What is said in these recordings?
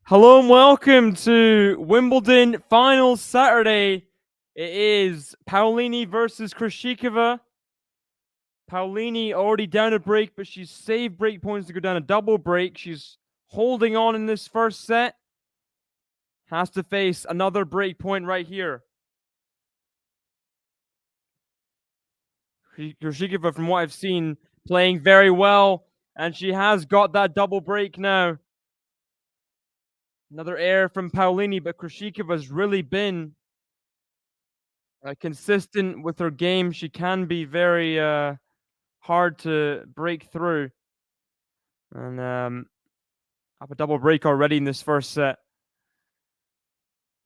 Hello and welcome to Wimbledon Finals Saturday. It is Paolini versus Krejcikova. Paolini already down a break, but she's saved break points to go down a double break. She's holding on in this first set. Has to face another break point right here. Krejcikova, from what I've seen, playing very well, and she has got that double break now. Another error from Paolini, but Krejcikova's really been consistent with her game. She can be very hard to break through. And have a double break already in this first set.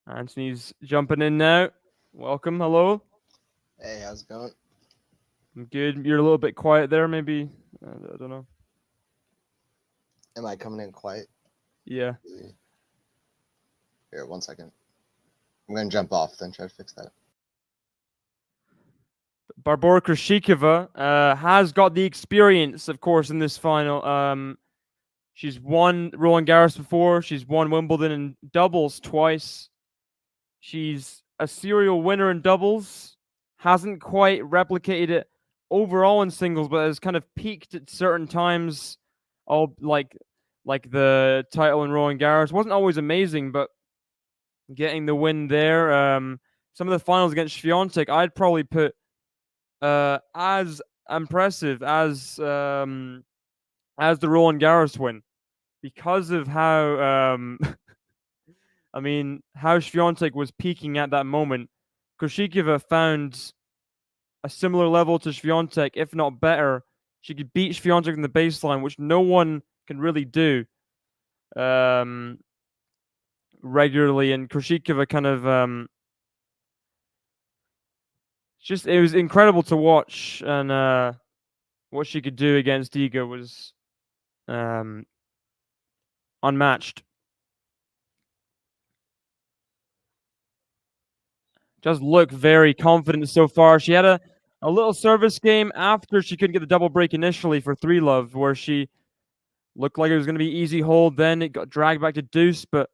Anthony's jumping in now. Welcome. Hello. Hey, how's it going? I'm good. You're a little bit quiet there, maybe. I don't know. Am I coming in quiet? Yeah. Here, 1 second. I'm going to jump off, then try to fix that. Barbora Krejcikova has got the experience, of course, in this final. She's won Roland Garros before. She's won Wimbledon in doubles twice. She's a serial winner in doubles. Hasn't quite replicated it overall in singles, but has kind of peaked at certain times. All like the title in Roland Garros wasn't always amazing, but getting the win there. Some of the finals against Swiatek, I'd probably put as impressive as the Roland Garros win, because of how I mean, how Swiatek was peaking at that moment. Krejcikova found a similar level to Swiatek, if not better. She could beat Swiatek in the baseline, which no one can really do regularly. And Krejcikova kind of it was incredible to watch, and what she could do against Iga was unmatched. Does look very confident so far. She had a little service game after she couldn't get the double break initially for 3-love, where she looked like it was going to be easy hold. Then it got dragged back to deuce, but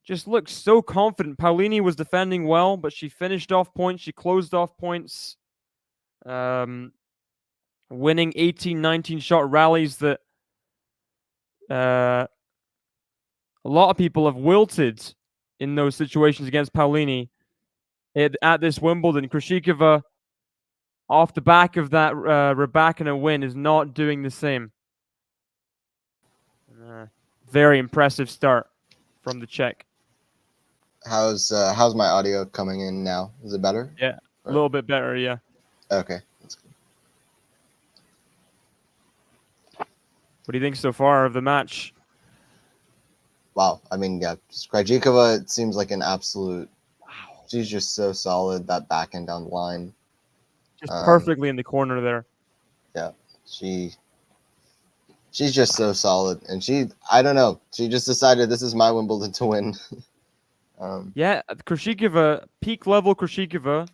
just looked so confident. Paolini was defending well, but she finished off points. She closed off points, winning 18, 19 shot rallies that a lot of people have wilted in those situations against Paolini. At this Wimbledon, Krejcikova, off the back of that Rybakina win, is not doing the same. Very impressive start from the Czech. How's my audio coming in now? Is it better? Yeah, a little bit better, yeah. Okay, that's good. What do you think so far of the match? Wow, I mean, yeah, Krejcikova, it seems like an absolute. Wow. She's just so solid, that backhand down the line. Just perfectly in the corner there. Yeah, she's just so solid, and I don't know, she just decided this is my Wimbledon to win. Yeah, Krejcikova, peak level Krejcikova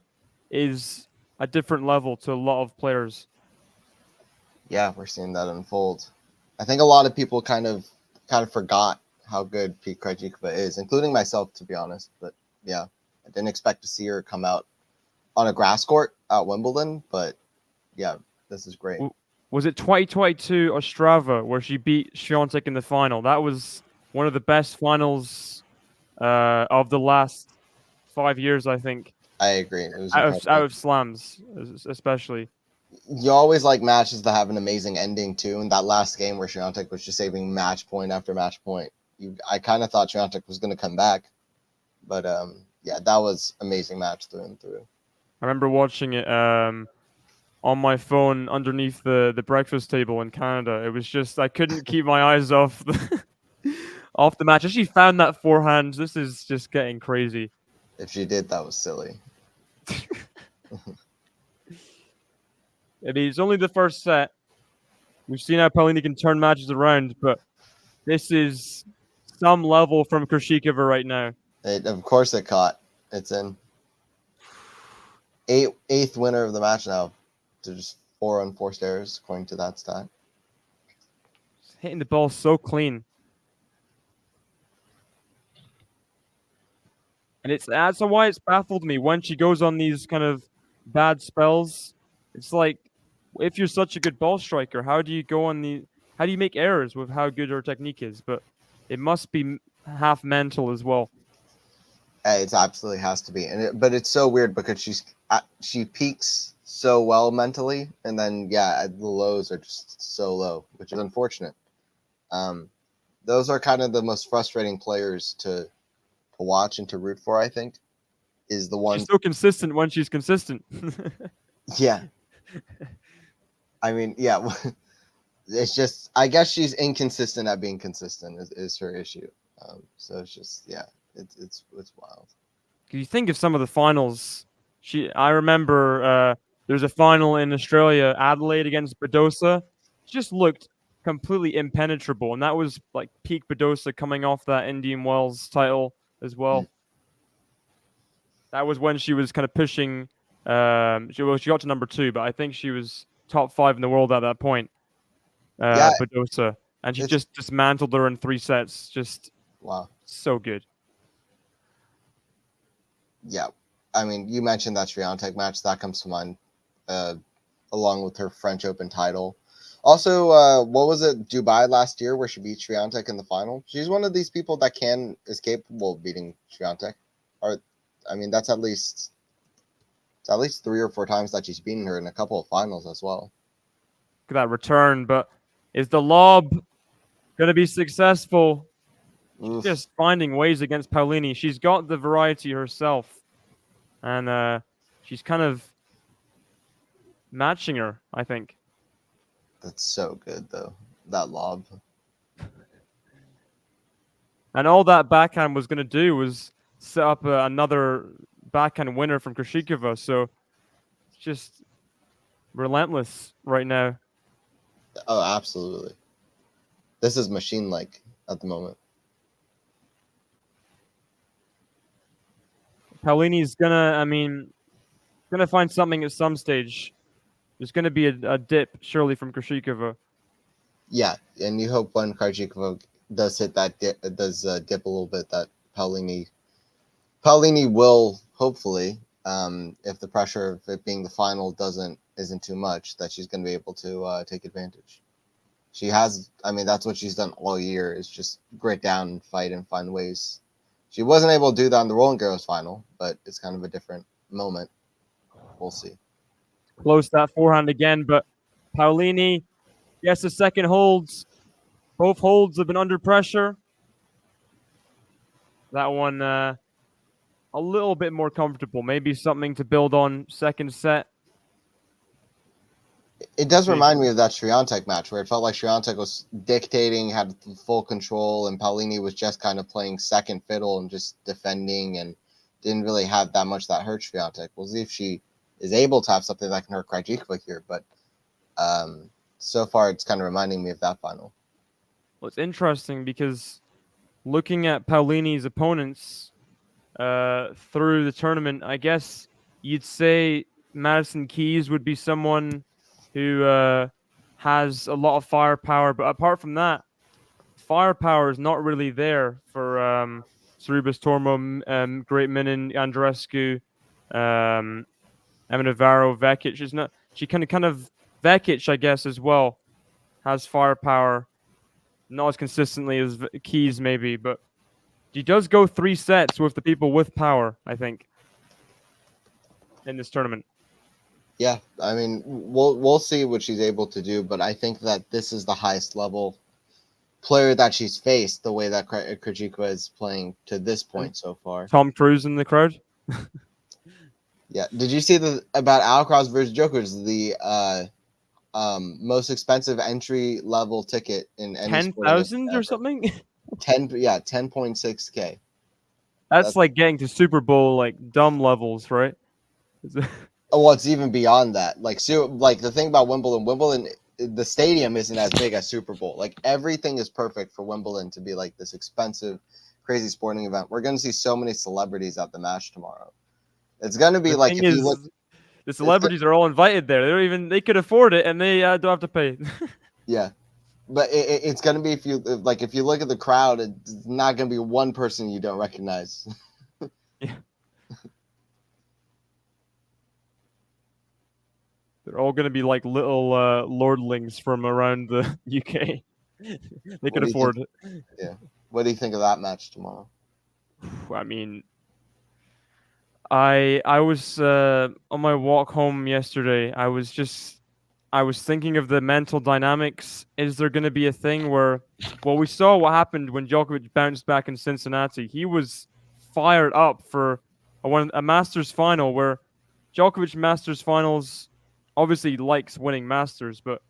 is a different level to a lot of players. Yeah, we're seeing that unfold. I think a lot of people kind of forgot how good peak Krejcikova is, including myself, to be honest. But yeah, I didn't expect to see her come out on a grass court at Wimbledon, but yeah, this is great. Was it 2022 Ostrava where she beat Swiatek in the final? That was one of the best finals of the last 5 years, I think. I agree. It was out of slams, especially. You always like matches that have an amazing ending too, and that last game where Swiatek was just saving match point after match point. I kind of thought Swiatek was going to come back, but yeah, that was amazing match through and through. I remember watching it on my phone underneath the breakfast table in Canada. It was just, I couldn't keep my eyes off off the match. If she found that forehand, this is just getting crazy. If she did, that was silly. I mean, it's only the first set. We've seen how Paolini can turn matches around, but this is some level from Krejcikova right now. Of course it caught. It's in. Eighth winner of the match now. To just 4 unforced errors, according to that stat. Hitting the ball so clean. And that's why it's baffled me when she goes on these kind of bad spells. It's like, if you're such a good ball striker, how do you go on how do you make errors with how good her technique is? But it must be half mental as well. It absolutely has to be, but it's so weird because she peaks so well mentally, and then the lows are just so low, which is unfortunate. Those are kind of the most frustrating players to watch and to root for. I think is the one. She's so consistent when she's consistent. Yeah, I mean, yeah, it's just I guess she's inconsistent at being consistent is her issue. So it's just it's wild. You think of some of the finals. I remember there's a final in Australia, Adelaide against Badosa. She just looked completely impenetrable, and that was like peak Badosa coming off that Indian Wells title as well. That was when she was kind of pushing. She got to number 2, but I think she was top 5 in the world at that point. Badosa, and she just dismantled her in 3 sets. Just wow, so good. Yeah, I mean, you mentioned that Swiatek match that comes to mind, along with her French Open title. Also, what was it, Dubai last year, where she beat Swiatek in the final? She's one of these people that is capable of beating Swiatek. I mean, it's at least 3 or 4 times that she's beaten her in a couple of finals as well. Look at that return, but is the lob going to be successful? She's just finding ways against Paolini. She's got the variety herself, and she's kind of matching her, I think. That's so good, though, that lob. And all that backhand was going to do was set up another backhand winner from Krejcikova. So it's just relentless right now. Oh, absolutely. This is machine-like at the moment. Paolini's gonna find something at some stage. There's gonna be a dip, surely, from Krejcikova. Yeah, and you hope when Krejcikova does hit that dip, it does dip a little bit, that Paolini will hopefully, if the pressure of it being the final isn't too much, that she's going to be able to take advantage. She has, I mean, that's what she's done all year, is just grit down and fight and find ways. She wasn't able to do that in the Roland Garros final, but it's kind of a different moment. We'll see. Close that forehand again, but Paolini gets the second holds. Both holds have been under pressure. That one a little bit more comfortable. Maybe something to build on second set. It does remind me of that Swiatek match where it felt like Swiatek was dictating, had full control, and Paolini was just kind of playing second fiddle and just defending and didn't really have that much that hurt Swiatek. We'll see if she is able to have something that can hurt Krejcikova here, but so far it's kind of reminding me of that final. Well, it's interesting because looking at Paolini's opponents through the tournament, I guess you'd say Madison Keys would be someone who has a lot of firepower, but apart from that, firepower is not really there for Sorribes Tormo, Great Minin, Andreescu, Emma Navarro, Vekic. Is not. She kind of Vekic, I guess, as well, has firepower, not as consistently as Keys maybe, but she does go 3 sets with the people with power, I think, in this tournament. Yeah, I mean, we'll see what she's able to do, but I think that this is the highest level player that she's faced, the way that Krejcikova is playing to this point so far. Tom Cruise in the crowd. Yeah, did you see about Alcaraz versus Djokovic, the most expensive entry level ticket in any 10,000 or something? 10.6K. That's like getting to Super Bowl like dumb levels, right? Well, it's even beyond that. Like the thing about Wimbledon, the stadium isn't as big as Super Bowl. Like everything is perfect for Wimbledon to be like this expensive, crazy sporting event. We're going to see so many celebrities at the match tomorrow. It's going to be like if you look. The celebrities are all invited there. They could afford it and they don't have to pay. Yeah, but it's going to be if you look at the crowd, it's not going to be one person you don't recognize. Yeah. They're all going to be like little lordlings from around the UK. They What could do you think? afford it. Yeah. What do you think of that match tomorrow? I mean, I was on my walk home yesterday. I was thinking of the mental dynamics. Is there going to be a thing where, well, we saw what happened when Djokovic bounced back in Cincinnati. He was fired up for a Masters final where Djokovic Masters finals obviously likes winning Masters, but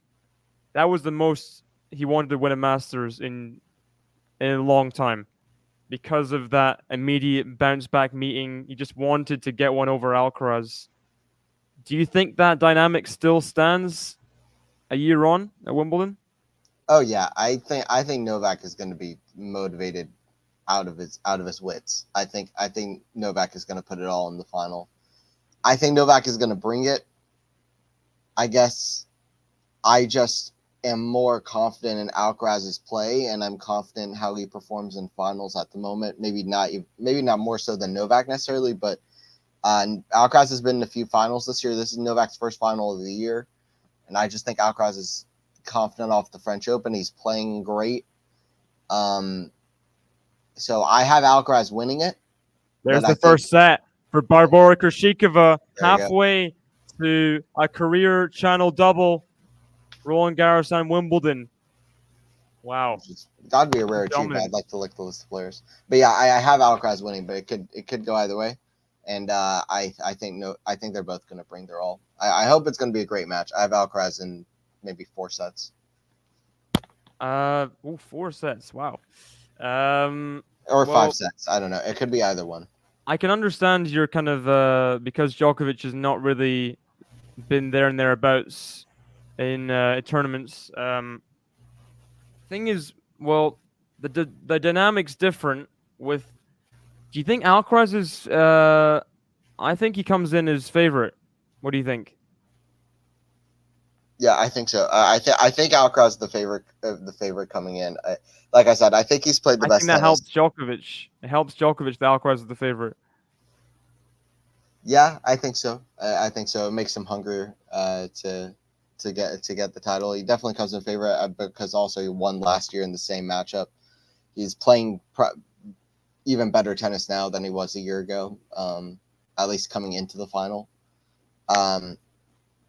that was the most he wanted to win a Masters in a long time. Because of that immediate bounce back meeting, he just wanted to get one over Alcaraz. Do you think that dynamic still stands a year on at Wimbledon? Oh yeah, I think Novak is going to be motivated out of his wits. I think Novak is going to put it all in the final. I think Novak is going to bring it. I guess I just am more confident in Alcaraz's play, and I'm confident how he performs in finals at the moment. Maybe not more so than Novak necessarily, but Alcaraz has been in a few finals this year. This is Novak's first final of the year, and I just think Alcaraz is confident off the French Open. He's playing great. So I have Alcaraz winning it. There's But I the think first set for Barbora Krejcikova, there you go. halfway to a career channel double, Roland Garros and Wimbledon. Wow, That'd be a rare achievement. I'd dominance. like to look at the list of players. But yeah, I have Alcaraz winning, but it could go either way. And I think no, I think they're both going to bring their all. I hope it's going to be a great match. I have Alcaraz in maybe 4 sets. Four sets. Wow. Or Well, 5 sets. I don't know. It could be either one. I can understand your kind of because Djokovic has not really been there and thereabouts in tournaments. Thing is, well, the dynamics different. With, do you think Alcaraz is? I think he comes in as favorite. What do you think? Yeah, I think so. I think Alcaraz is the favorite coming in. Like I said, I think he's played the I think best that tennis. helps Djokovic. It helps Djokovic that Alcaraz is the favorite. Yeah, I think so. I think so. It makes him hungrier to get the title. He definitely comes in favorite because also he won last year in the same matchup. He's playing even better tennis now than he was a year ago. At least coming into the final.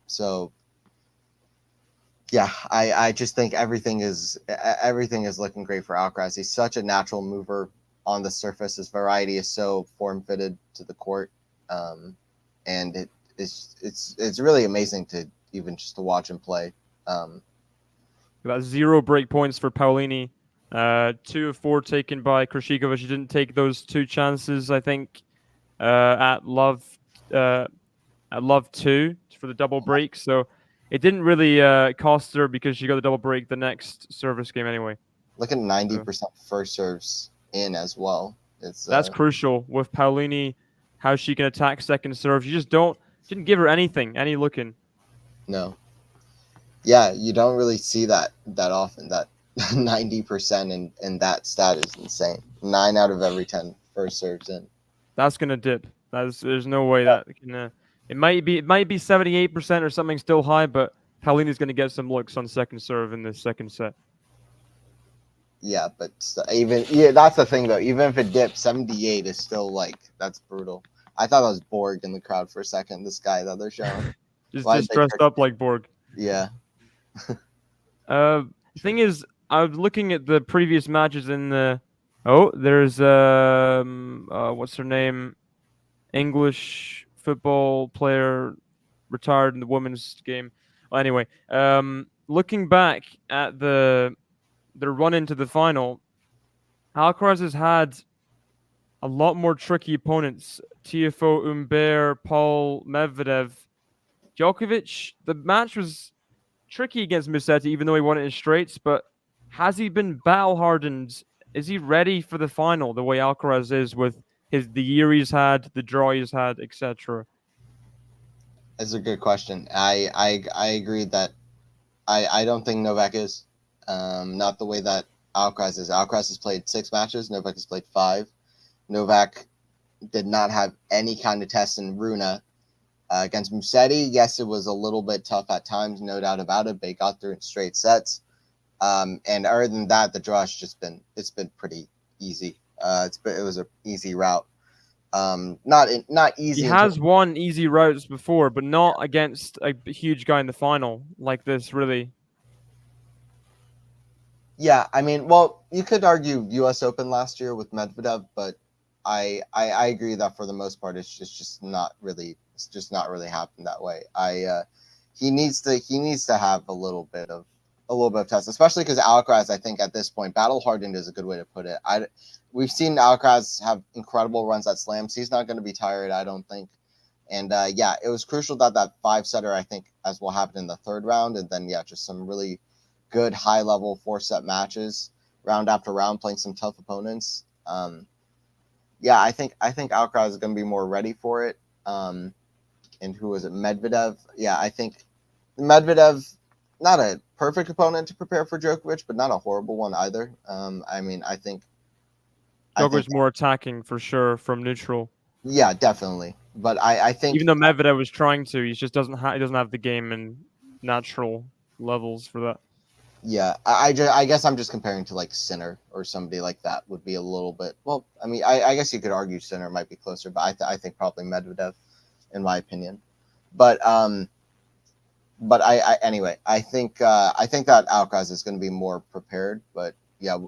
So yeah, I just think everything is looking great for Alcaraz. He's such a natural mover on the surface. His variety is so form fitted to the court. And it's really amazing to even just to watch him play. About 0 break points for Paolini. 2 of 4 taken by Krejcikova. She didn't take those 2 chances, I think, at love 2 for the double break. So it didn't really cost her because she got the double break the next service game anyway. Look at 90% first serves in as well. That's crucial with Paolini, how she can attack second serve. You just didn't give her any looking. No. Yeah, you don't really see that often. That 90% in that stat is insane. 9 out of every 10 first serves in. That's gonna dip. There's no way that can. It might be 78% or something still high, but Paolini's gonna get some looks on second serve in the second set. Yeah, but that's the thing though. Even if it dips, 78 is still that's brutal. I thought that was Borg in the crowd for a second. This guy that they're showing. Just dressed up like Borg. Yeah. Thing is, I was looking at the previous matches in the. There's what's her name? English football player retired in the women's game. Well, anyway, looking back at the run into the final, Alcaraz has had a lot more tricky opponents. Tiafoe, Humbert, Paul Medvedev, Djokovic. The match was tricky against Musetti, even though he won it in straights. But has he been battle hardened? Is he ready for the final the way Alcaraz is with the year he's had, the draw he's had, etc.? That's a good question. I agree that I don't think Novak is. Not the way that Alcaraz is. Alcaraz has played 6 matches. Novak has played 5. Novak did not have any kind of test in Runa. Against Musetti, yes, it was a little bit tough at times, no doubt about it, but he got through in straight sets. And other than that, the draw has just been pretty easy. It was an easy route. Not easy. He has won easy routes before, but not against a huge guy in the final like this, really. Yeah, I mean, well, you could argue U.S. Open last year with Medvedev, but I agree that for the most part, it's just not really happened that way. He needs to have a little bit of test, especially because Alcaraz, I think at this point, battle hardened is a good way to put it. We've seen Alcaraz have incredible runs at slams. He's not going to be tired, I don't think. And yeah, it was crucial that 5-setter, I think, as will happen in the third round, and then yeah, just some really good high level 4-set matches round after round, playing some tough opponents. Yeah, I think Alcaraz is going to be more ready for it. And who was it? Medvedev. Yeah, I think Medvedev, not a perfect opponent to prepare for Djokovic, but not a horrible one either. I mean, I think Djokovic's more attacking for sure from neutral. Yeah, definitely. But I think even though Medvedev was trying to, he just doesn't have the game and natural levels for that. Yeah, I guess I'm just comparing to like Sinner or somebody like that would be a little bit. Well, I mean, I guess you could argue Sinner might be closer, but I think probably Medvedev, in my opinion. But anyway, I think that Alcaraz is going to be more prepared. But yeah,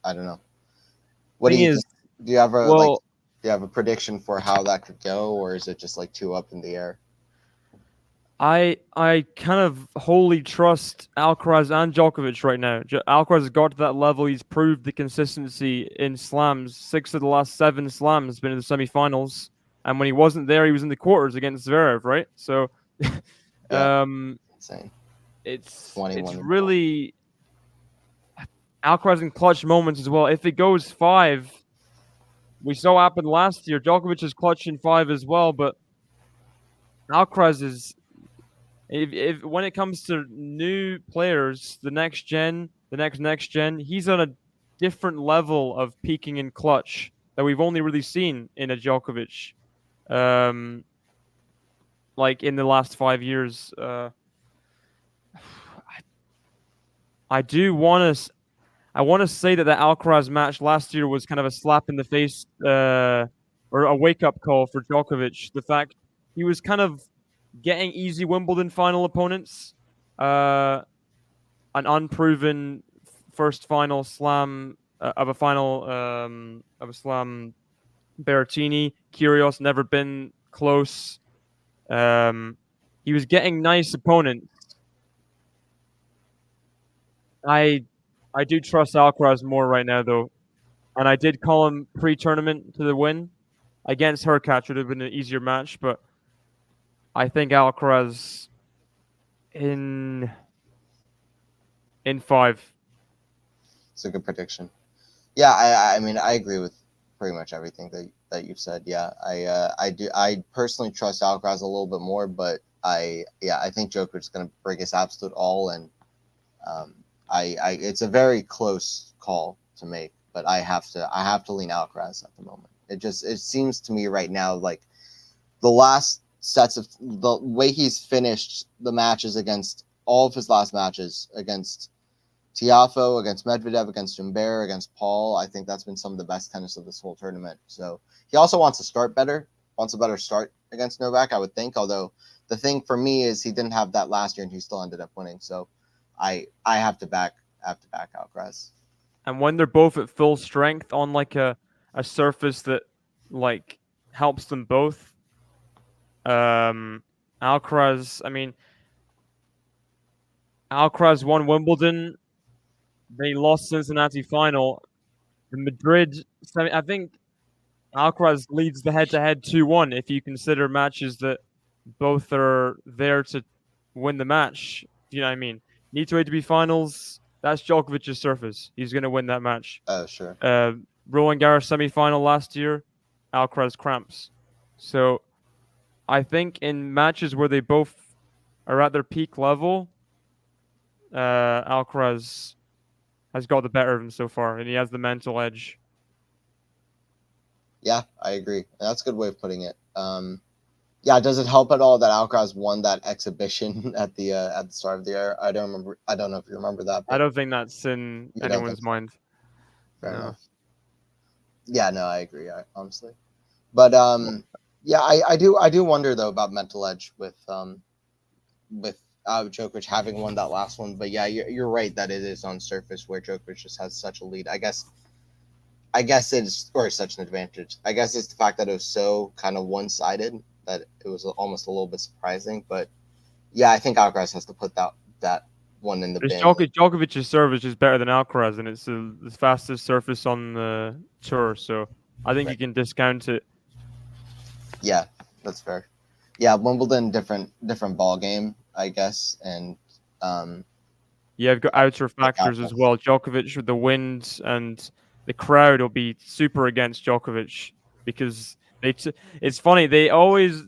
I don't know. What do you think? Do you have a prediction for how that could go, or is it just like too up in the air? I kind of wholly trust Alcaraz and Djokovic right now. Alcaraz has got to that level. He's proved the consistency in slams. 6 of the last 7 slams has been in the semifinals. And when he wasn't there, he was in the quarters against Zverev, right? So, insane. It's really Alcaraz in clutch moments as well. If it goes 5, we saw what happened last year. Djokovic is clutch in 5 as well, but Alcaraz is. If when it comes to new players, the next gen, he's on a different level of peaking in clutch that we've only really seen in a Djokovic, like in the last 5 years. I want to say that the Alcaraz match last year was kind of a slap in the face, or a wake up call for Djokovic. The fact he was kind of getting easy Wimbledon final opponents, an unproven first final slam of a slam. Berrettini, Kyrgios, never been close. He was getting nice opponents. I do trust Alcaraz more right now, though, and I did call him pre-tournament to the win against Hurkacz. Would have been an easier match, but I think Alcaraz in 5. It's a good prediction. Yeah, I mean, I agree with pretty much everything that you've said. Yeah, I personally trust Alcaraz a little bit more, but I think Djokovic is going to bring his absolute all, and it's a very close call to make, but I have to lean Alcaraz at the moment. It seems to me right now like the last sets of the way he's finished the matches against all of his last matches against Tiafoe, against Medvedev, against Humbert, against Paul. I think that's been some of the best tennis of this whole tournament. So he also wants to start better, wants a better start against Novak, I would think. Although the thing for me is he didn't have that last year and he still ended up winning. So I have to back Alcaraz. And when they're both at full strength on like a surface that like helps them both, Alcaraz. I mean, Alcaraz won Wimbledon. They lost Cincinnati final. The Madrid semi. I think Alcaraz leads the head-to-head 2-1 if you consider matches that both are there to win the match. You know what I mean? Need to ATP finals. That's Djokovic's surface. He's going to win that match. Oh, sure. Roland Garros semifinal last year, Alcaraz cramps. So I think in matches where they both are at their peak level, Alcaraz has got the better of him so far, and he has the mental edge. Yeah, I agree. That's a good way of putting it. Yeah, does it help at all that Alcaraz won that exhibition at the start of the year? I don't remember. I don't know if you remember that, I but don't think that's in you don't think anyone's so? mind. Fair No. enough. Yeah, no, I agree. Honestly, but yeah, I do wonder though about mental edge with Djokovic having won that last one. But yeah, you're right that it is on surface where Djokovic just has such a lead. I guess it's or such an advantage. I guess it's the fact that it was so kind of one sided that it was almost a little bit surprising. But yeah, I think Alcaraz has to put that one in the But bin. Djokovic's service is better than Alcaraz, and it's the fastest surface on the tour. So I think Right. you can discount it. Yeah, that's fair. Yeah, Wimbledon different ball game, I guess, and Yeah, I've got outer like factors as Alcaraz. well. Djokovic with the wind and the crowd will be super against Djokovic because it's funny they always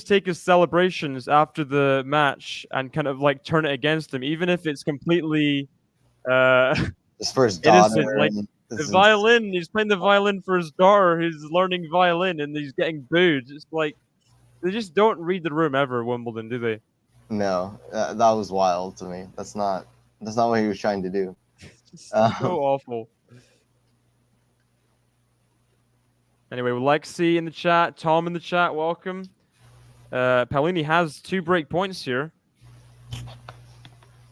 take his celebrations after the match and kind of like turn it against him, even if it's completely uh It's for his innocent. daughter, Like and the this is violin, he's playing the violin for his daughter who's learning violin and he's getting booed. It's like they just don't read the room ever, Wimbledon, do they? no, that was wild to me. That's not what he was trying to do. Just Um, so awful. Anyway, Lexi in the chat, Tom in the chat, welcome. Paolini has 2 break points here.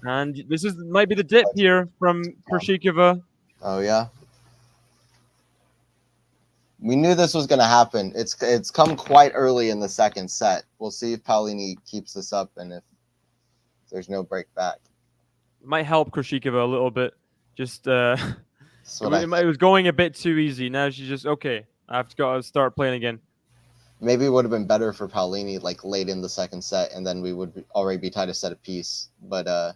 And this might be the dip here from Krejcikova. oh yeah, we knew this was going to happen. It's come quite early in the second set. We'll see if Paolini keeps this up and if there's no break back. Might help Krejcikova a little bit. Just That's what it was going a bit too easy. Now she's just okay. I've got to start playing again. maybe it would have been better for Paolini like late in the second set, and then we would already be tied a set apiece. But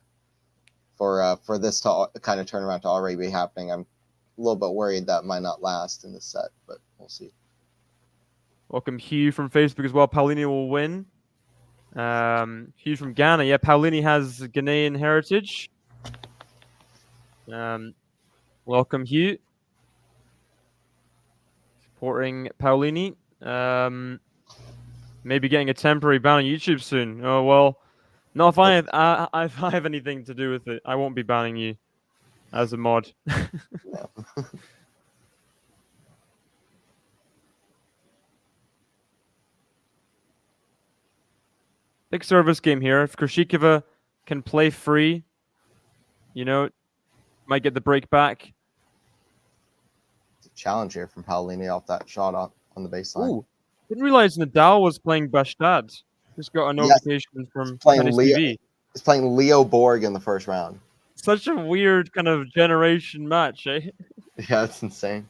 for this to kind of turn around to already be happening, I'm a little bit worried that might not last in this set, but we'll see. Welcome Hugh from Facebook as well. Paolini will win. Hugh from Ghana. Yeah, Paolini has Ghanaian heritage. Welcome Hugh. Supporting Paolini. Maybe getting a temporary ban on YouTube soon. Oh well, not if I have anything to do with it. I won't be banning you as a mod. No. Big service game here. If Krejcikova can play free, might get the break back. Challenge here from Paolini off that shot on the baseline. Ooh, didn't realize Nadal was playing Bastad. Just got a notification from Tennis TV. He's playing Leo Borg in the first round. Such a weird kind of generation match, eh? Yeah, that's insane.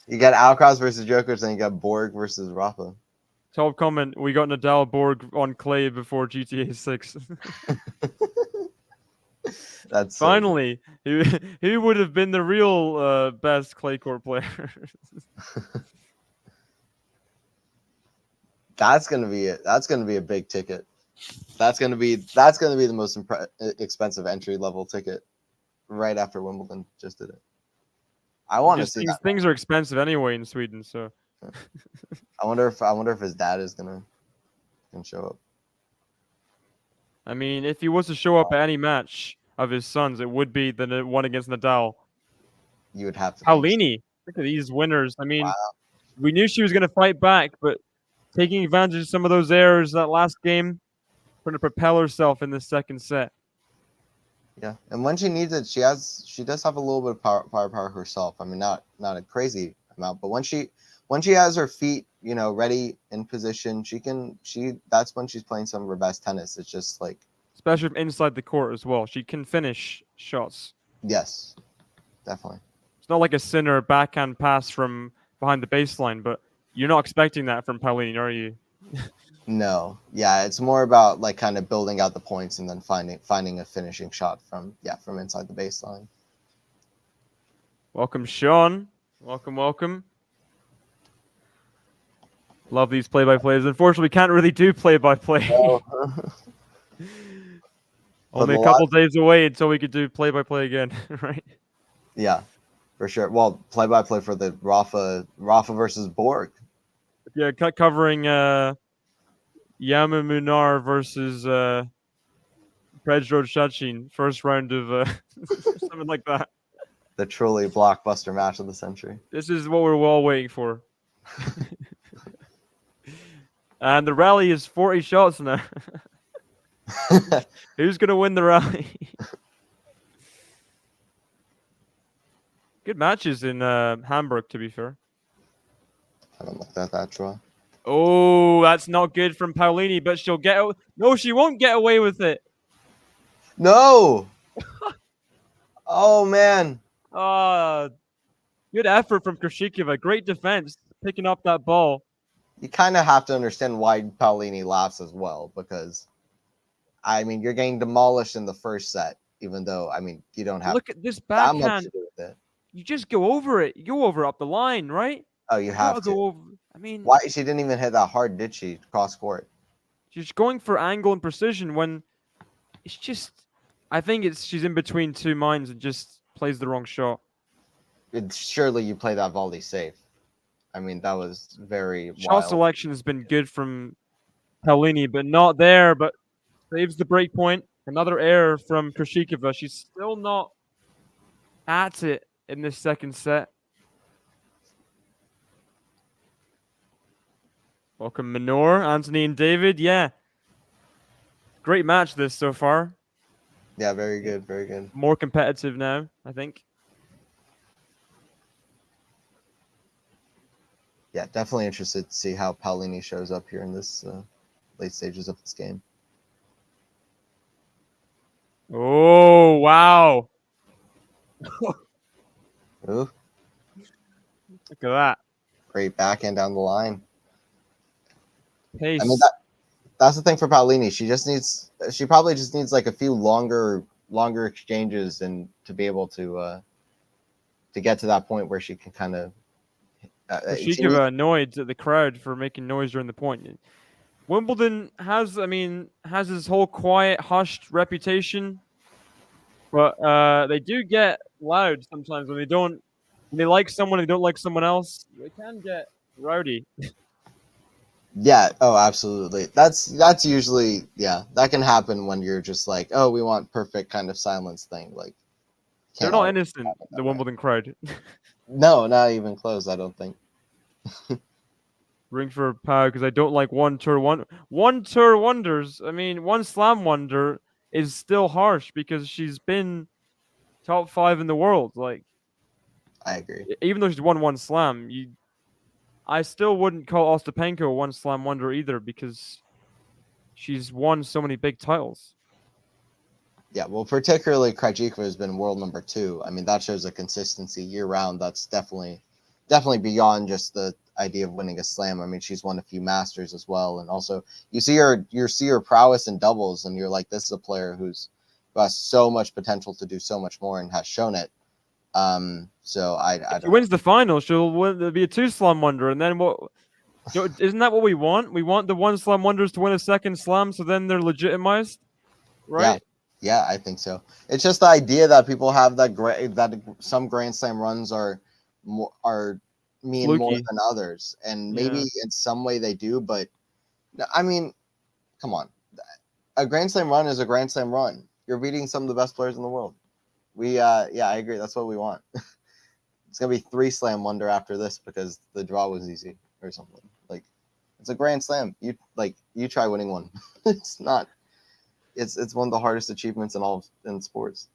You got Alcaraz versus Djokovic, then you got Borg versus Rafa. Top comment: we got Nadal Borg on clay before GTA 6. That's finally who would have been the real best clay court player. That's gonna be it. That's gonna be a big ticket. That's gonna be the most expensive entry level ticket right after Wimbledon just did it. I want to see that. Things are expensive anyway in Sweden, so I wonder if his dad is gonna show up. I mean, if he was to show up at any match of his sons, it would be the one against Nadal. You would have to. Paolini, look at these winners. I mean, wow. We knew she was going to fight back, but taking advantage of some of those errors that last game, trying to propel herself in the second set. Yeah, and when she needs it, she does have a little bit of power herself. I mean, not a crazy amount, but when she has her feet, ready in position, that's when she's playing some of her best tennis. It's just like, especially from inside the court as well. She can finish shots. Yes, definitely. It's not like a sinner backhand pass from behind the baseline, but you're not expecting that from Paolini, are you? No, yeah, it's more about like kind of building out the points and then finding a finishing shot from inside the baseline. Welcome, Sean. Welcome. Love these play-by-plays. Unfortunately, we can't really do play-by-play. No. Only a couple days away until we could do play-by-play again, right? Yeah, For sure. Well, play-by-play for the Rafa versus Borg. Yeah, covering Yamamunar versus Krejcikova, first round of something like that. The truly blockbuster match of the century. This is what we're all waiting for. And the rally is 40 shots now. Who's gonna win the rally? Good matches in Hamburg, to be fair. I don't like that draw. Oh, that's not good from Paolini, but she'll get. No, she won't get away with it. No. Oh man. Good effort from Krejcikova. Great defense, picking up that ball. You kind of have to understand why Paolini laughs as well, because, I mean, you're getting demolished in the first set, even though, I mean, you don't have Look at this that much backhand. to do with it. You just go over it. You go over up the line, right? Oh, you have to. Go over. I mean, why she didn't even hit that hard, did she? Cross court. She's going for angle and precision when it's just. I think she's in between two minds and just plays the wrong shot. Surely you play that volley safe. I mean, that was very shot wild. selection has been good from Paolini, but not there. But saves the break point. Another error from Krejcikova. She's still not at it in this second set. Welcome, Minor, Anthony, and David. Yeah. Great match this so far. Yeah, very good, very good. More competitive now, I think. Yeah, definitely interested to see how Paolini shows up here in this late stages of this game. Oh, wow. Ooh. Look at that. Great backhand down the line. Pace. I mean, that's the thing for Paolini. She probably just needs like a few longer exchanges and to be able to get to that point where she can kind of. Krejcikova annoyed at the crowd for making noise during the point. Wimbledon has his whole quiet, hushed reputation, but they do get loud sometimes when they like someone and they don't like someone else. They can get rowdy. Yeah. Oh, absolutely. That's usually that can happen when you're just like, oh, we want perfect kind of silence thing. Like, they're not innocent. The Wimbledon crowd. No, not even close. I don't think. Ring for Pau because I don't like one tour wonders. I mean, one slam wonder is still harsh because she's been top 5 in the world. Like, I agree. Even though she's won one slam, I still wouldn't call Ostapenko a one slam wonder either because she's won so many big titles. Yeah, well, particularly Krejcikova has been world number 2. I mean, that shows a consistency year round. That's definitely beyond just the idea of winning a slam. I mean, she's won a few masters as well, and also you see her prowess in doubles, and you're like, this is a player who has so much potential to do so much more and has shown it. So if she wins the final, there'll be a 2 slam wonder, and then what? Isn't that what we want? We want the 1 slam wonders to win a second slam, so then they're legitimized, right? Yeah, I think so. It's just the idea that people have that some Grand Slam runs mean Fluky. more than others, and maybe in some way they do, but I mean, come on, a Grand Slam run is a Grand Slam run. You're beating some of the best players in the world. I agree. That's what we want. It's gonna be 3 slam wonder after this because the draw was easy or something. Like, it's a Grand Slam. You try winning one. It's not. It's one of the hardest achievements in sports.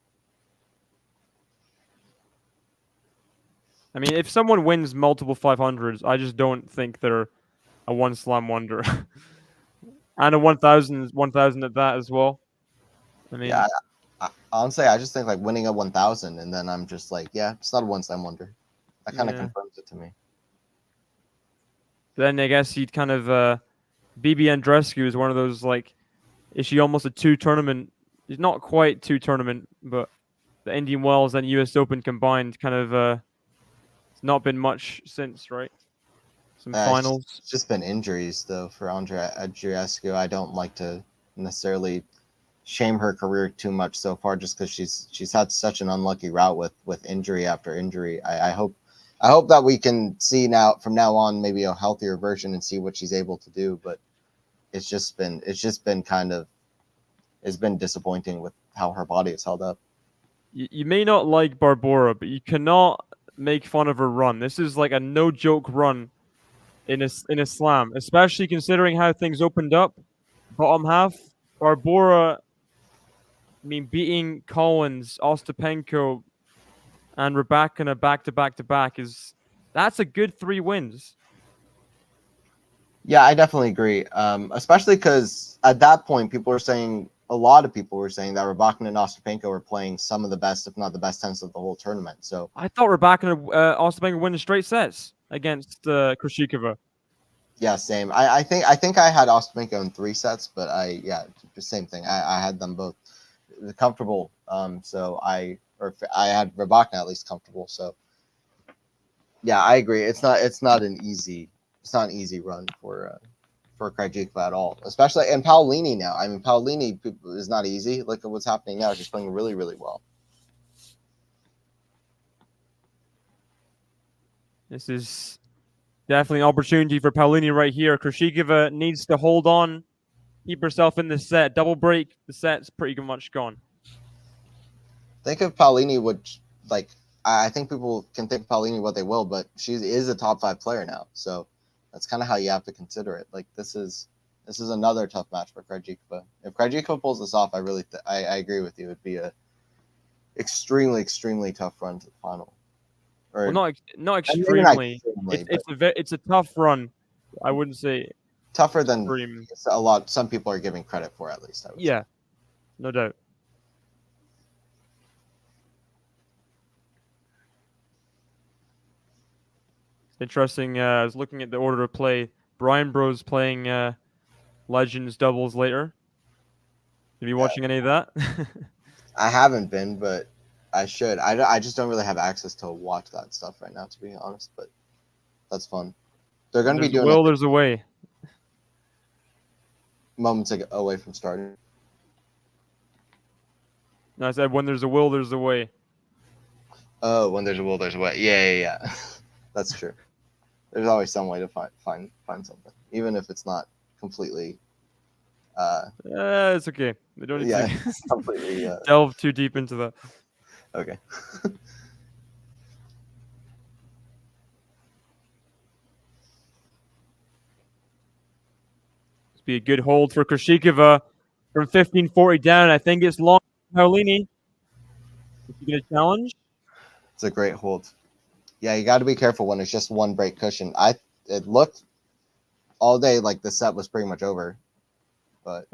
I mean, if someone wins multiple 500s, I just don't think they're a 1 slam wonder. And a 1,000 at that as well. I mean, honestly, I just think like winning a 1,000, and then I'm just like, it's not a 1 slam wonder. That kind of confirms it to me. Then I guess you'd kind of BB Andreescu is one of those, like, is she almost a 2 tournament? It's not quite 2 tournament, but the Indian Wells and US Open combined kind of it's not been much since, right? Some finals. It's just been injuries though for Andreescu. I don't like to necessarily shame her career too much so far, just because she's had such an unlucky route with injury after injury. I hope that we can see now from now on maybe a healthier version and see what she's able to do. But it's just been it's been disappointing with how her body is held up. You may not like Barbora, but you cannot make fun of her run. This is like a no joke run in a slam, especially considering how things opened up. Bottom half, Barbora. I mean, beating Collins, Ostapenko, and Rybakina back to back to back that's a good 3 wins. Yeah, I definitely agree. Especially because at that point, a lot of people were saying that Rybakina and Ostapenko were playing some of the best, if not the best tennis of the whole tournament. So I thought Rybakina, Ostapenko winning straight sets against Krejcikova. yeah, same. I think I had Ostapenko in 3 sets, but the same thing. I had them both comfortable. So I had Rybakina at least comfortable. So yeah, I agree. It's not an easy run for Krejcikova at all, especially and Paolini now. I mean, Paolini is not easy. Look at what's happening now. She's playing really, really well. This is definitely an opportunity for Paolini right here. Krejcikova needs to hold on, keep herself in the set. Double break, the set's pretty much gone. Think if Paolini would like. I think people can think of Paolini what they will, but she is a top 5 player now. So that's kind of how you have to consider it. Like this is another tough match for Krejcikova. If Krejcikova pulls this off, I agree with you. It'd be a extremely, extremely tough run to the final. Or well, not extremely. It's a tough run. I wouldn't say tougher than some people are giving credit for, at least. I would say. No doubt. It's interesting. I was looking at the order of play. Brian Bros playing Legends doubles later. Have you watching any of that? I haven't been, but I should. I just don't really have access to watch that stuff right now, to be honest. But that's fun. They're going to be doing. There's a way. Moments away from starting. No, I said when there's a will, there's a way. Oh, when there's a will, there's a way. Yeah. That's true. There's always some way to find something, even if it's not completely. It's okay. We don't need to completely delve too deep into that. Okay. This be a good hold for Krejcikova from 15-40 down. I think it's long. Paolini. Is he going to challenge? It's a great hold. Yeah, you got to be careful when it's just one break cushion. It looked all day like the set was pretty much over, but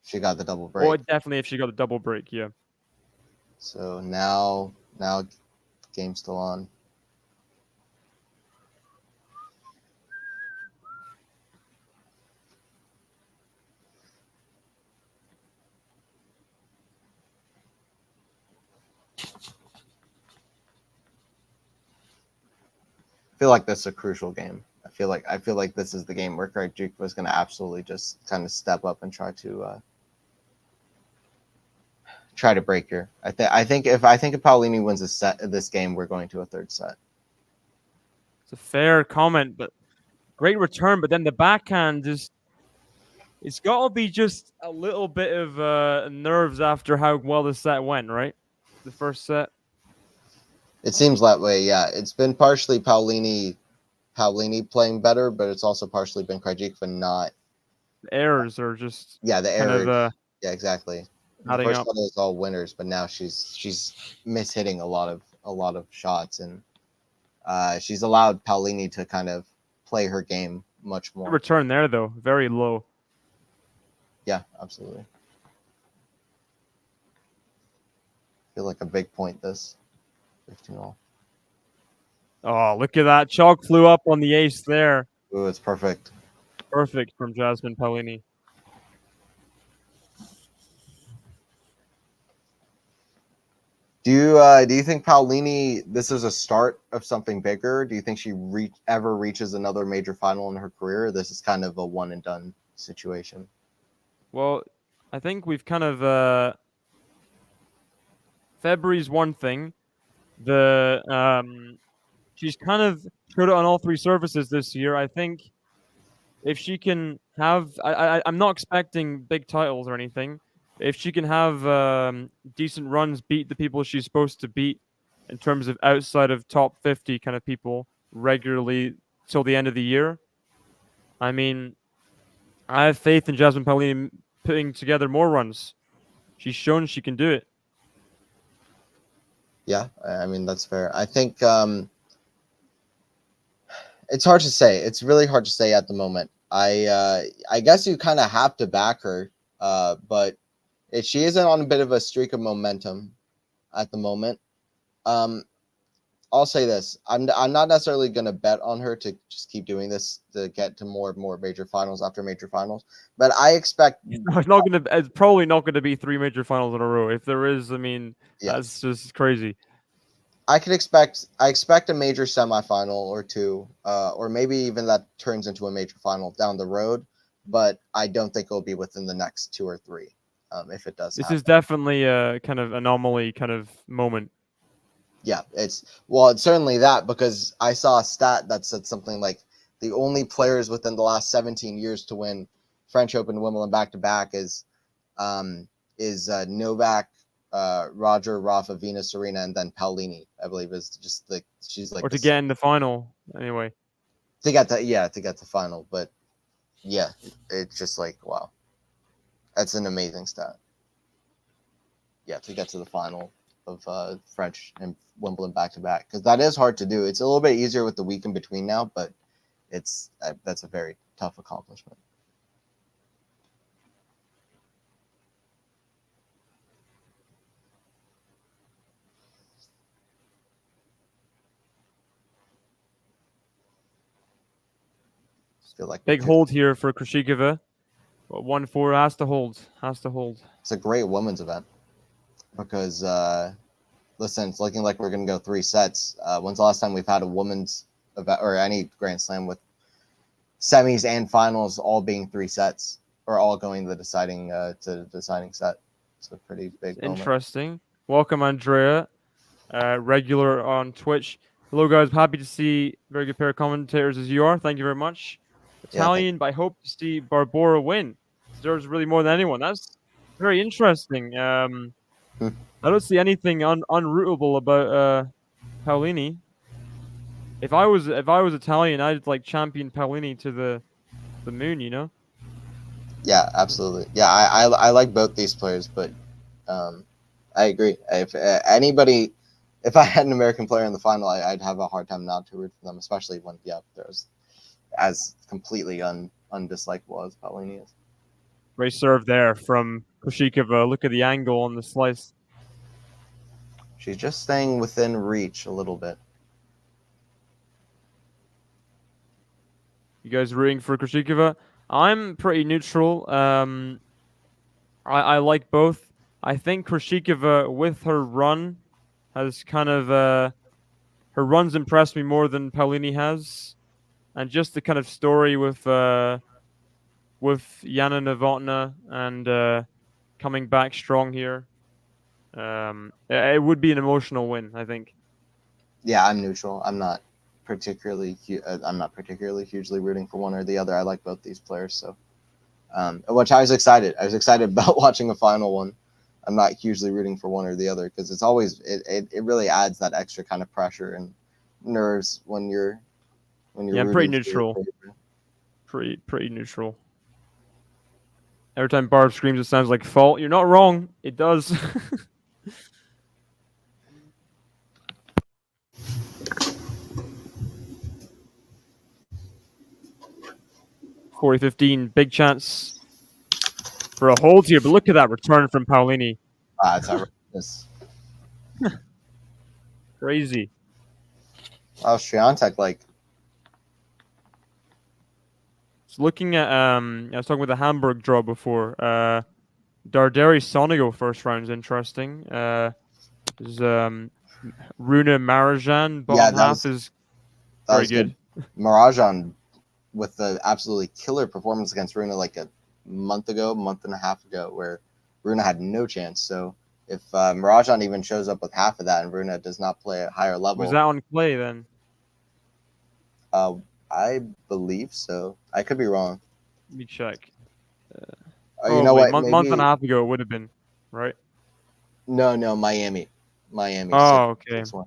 she got the double break. Oh, definitely if she got the double break, yeah. So now game's still on. I feel like this is a crucial game. I feel like this is the game where Krejcikova is going to absolutely just kind of step up and try to break her. I think if Paolini wins this game, we're going to a 3rd set. It's a fair comment, but great return. But then the backhand it's got to be just a little bit of nerves after how well the set went, right? The first set. It seems that way, yeah. It's been partially Paolini playing better, but it's also partially been Krejcikova not. The errors are just the errors. Yeah, exactly. The first one was all winners, but now she's mishitting a lot of shots, and she's allowed Paolini to kind of play her game much more. The return there though, very low. Yeah, absolutely. Feel like a big point this. 15-all. Oh, look at that. Chalk flew up on the ace there. Ooh, it's perfect. Perfect from Jasmine Paolini. Do you think Paolini, this is a start of something bigger? Do you think she ever reaches another major final in her career? Or this is kind of a one and done situation. Well, I think we've kind of February's one thing. The she's kind of showed it on all three surfaces this year. I think if she can have, I'm not expecting big titles or anything. If she can have decent runs, beat the people she's supposed to beat in terms of outside of top 50 kind of people regularly till the end of the year, I mean, I have faith in Jasmine Paolini putting together more runs. She's shown she can do it. Yeah, I mean that's fair. I think it's hard to say. It's really hard to say at the moment. I guess you kind of have to back her, but she isn't on a bit of a streak of momentum at the moment. I'll say this: I'm not necessarily going to bet on her to just keep doing this to get to more and more major finals after major finals, but I expect It's probably not gonna be three major finals in a row. If there is, I mean, yeah, that's just crazy. I expect a major semifinal or two, or maybe even that turns into a major final down the road. But I don't think it'll be within the next 2 or 3, if it does This happen. is definitely a kind of anomaly kind of moment. Yeah, it's certainly that, because I saw a stat that said something like the only players within the last 17 years to win French Open and Wimbledon back to back is Novak, Roger, Rafa, Venus, Serena, and then Paolini. I believe is just like she's like Or to this get in the final, anyway. to get the final. But yeah, it's just like wow, that's an amazing stat. Yeah, to get to the final of French and Wimbledon back to back, because that is hard to do. It's a little bit easier with the week in between now, but that's a very tough accomplishment. Feel like Big hold here for Krejcikova. But 1-4 has to hold. Has to hold. It's a great women's event because listen, it's looking like we're going to go 3 sets. When's the last time we've had a women's event or any Grand Slam with semis and finals all being 3 sets or all going to the deciding set? It's a pretty big moment. Interesting. Welcome, Andrea. Regular on Twitch. Hello, guys. Happy to see very good pair of commentators as you are. Thank you very much. Italian, but I hope to see Barbora win. Deserves really more than anyone. That's very interesting. I don't see anything unrootable about Paolini. If I was Italian, I'd like champion Paolini to the moon. You know. Yeah, absolutely. Yeah, I like both these players, but I agree. If anybody, if I had an American player in the final, I'd have a hard time not to root for them, especially when there's as completely undislikable as Paolini is. Great serve there from Krejcikova. Look at the angle on the slice. She's just staying within reach a little bit. You guys rooting for Krejcikova? I'm pretty neutral. I like both. I think Krejcikova, with her run, has kind of her runs impressed me more than Paolini has, and just the kind of story with Yana Novotna and coming back strong here. It would be an emotional win, I think. Yeah, I'm neutral. I'm not particularly hugely rooting for one or the other. I like both these players, so which I was excited. I was excited about watching a final one. I'm not hugely rooting for one or the other because it's always it really adds that extra kind of pressure and nerves when you're Yeah, I'm pretty neutral. Pretty neutral. Every time Barb screams, it sounds like fault. You're not wrong. It does. 40-15, big chance for a hold here, but look at that return from Paolini. It's outrageous. Crazy. Oh, Swiatek, like. So looking at, I was talking about the Hamburg draw before. Darderi Sonigo first round is interesting. There's Rune Marajan, bottom half is very good. Marajan with the absolutely killer performance against Rune, like a month and a half ago, where Rune had no chance. So if Marajan even shows up with half of that and Rune does not play at higher level, Was that on clay then? I believe so. I could be wrong. Let me check. You know what? Month and Maybe a half ago it would have been, right? no, Miami Oh, okay. 6-1.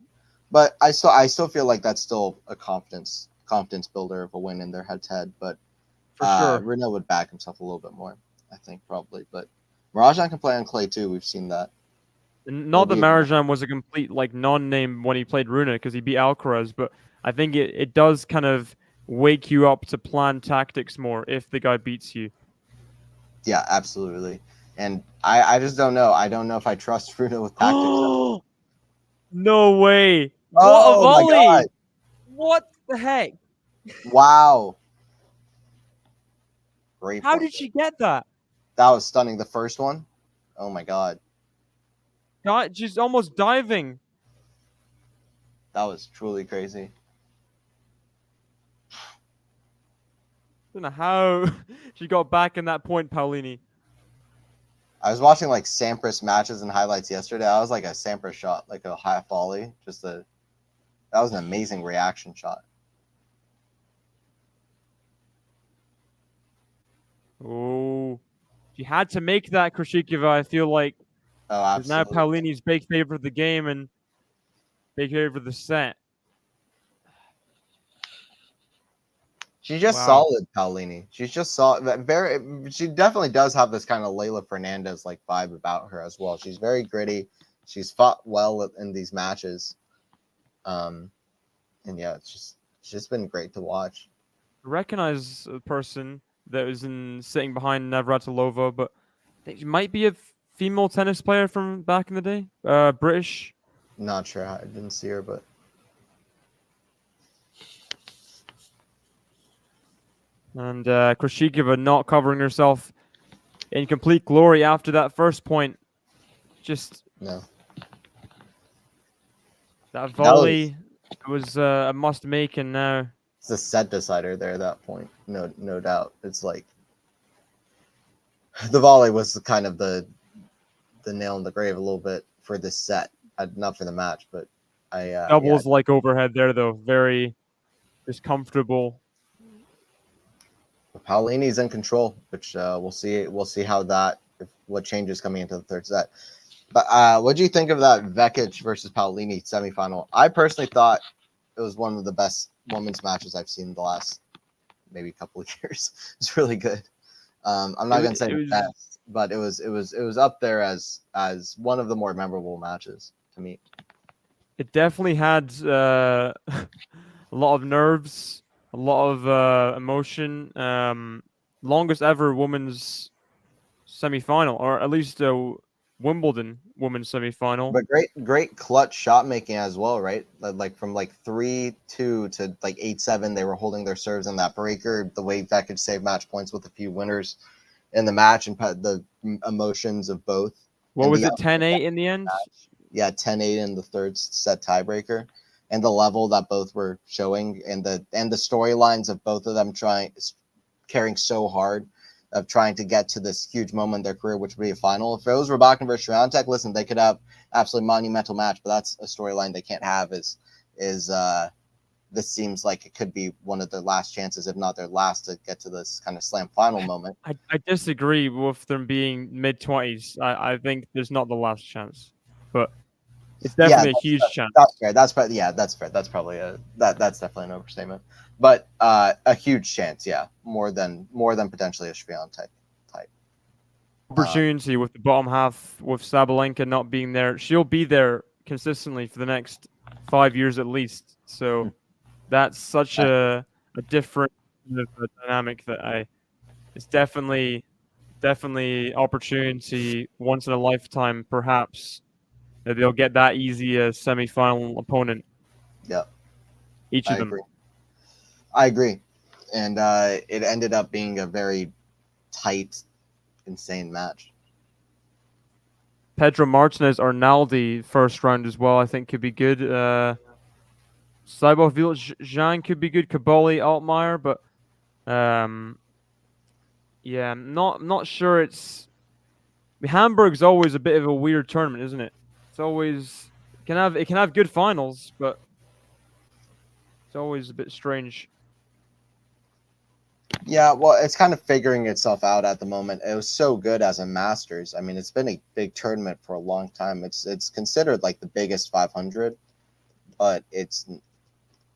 But I still feel like that's still a confidence builder of a win in their head-to-head. But For sure. Rune would back himself a little bit more, I think, probably. But Marajan can play on clay too. We've seen that. Not that Marajan was a complete like non-name when he played Rune because he beat Alcaraz, but I think it does kind of wake you up to plan tactics more if the guy beats you. Yeah, absolutely. And I just don't know. I don't know if I trust Rune with tactics. No way! What a Oh my volley! God. What the heck? Wow. Great. How point. did she get that? That was stunning. The first one. Oh my God. God, she's almost diving. That was truly crazy. I don't know how she got back in that point, Paolini. I was watching like Sampras matches and highlights yesterday. I was like a Sampras shot, like a high volley. That was an amazing reaction shot. Oh, she had to make that, Krejcikova. I feel like because now Paolini's big favorite of the game and big favorite of the set. She's just solid, Paolini. She's just solid. She definitely does have this kind of Leylah Fernandez like vibe about her as well. She's very gritty. She's fought well in these matches. And yeah, it's just been great to watch. I recognize a person that was sitting behind Navratilova, but I think she might be a female tennis player from back in the day. British. Not sure. I didn't see her, but And Krejcikova not covering herself in complete glory after that first point. Just no. That volley was a must make, and now it's a set decider there at that point. No doubt. It's like the volley was kind of the nail in the grave a little bit for this set. Not for the match, but doubles like overhead there though, very just comfortable. Paolini's in control, which we'll see. We'll see how what changes coming into the third set. But what do you think of that Vekic versus Paolini semifinal? I personally thought it was one of the best women's matches I've seen in the last maybe couple of years. It's really good. I'm not gonna say the best, but it was up there as one of the more memorable matches to me. It definitely had a lot of nerves, a lot of emotion. Longest ever women's semifinal, or at least Wimbledon women's semifinal. But great clutch shot making as well, right? Like from like 3-2 to like 8-7, they were holding their serves in that breaker. The way Vekic saved match points with a few winners in the match, and the emotions of both. What was it, 10-8 in the end? Yeah, 10-8 in the third set tiebreaker, and the level that both were showing, and the storylines of both of them caring so hard of trying to get to this huge moment in their career, which would be a final. If it was Rybakina versus Swiatek, listen, they could have absolutely monumental match, but that's a storyline they can't have. This seems like it could be one of their last chances, if not their last, to get to this kind of slam final moment. I disagree with them being mid-20s. I think there's not the last chance, but it's definitely a huge chance. That's fair. That's fair. That's probably that's definitely an overstatement. But a huge chance, yeah, more than potentially a Swiatek type opportunity with the bottom half, with Sabalenka not being there. She'll be there consistently for the next 5 years at least. So that's such a different dynamic that it's definitely opportunity once in a lifetime, perhaps, that they'll get that easy a semi-final opponent. Yeah, each of them. I agree, and it ended up being a very tight, insane match. Pedro Martinez Arnaldi first round as well, I think could be good. Cyborg Zhang could be good. Kaboli Altmaier, but Yeah, I'm not sure it's. Hamburg's always a bit of a weird tournament, isn't it? It's always it can have good finals, but it's always a bit strange. Yeah, well, it's kind of figuring itself out at the moment. It was so good as a Masters. I mean, it's been a big tournament for a long time. It's considered like the biggest 500, but The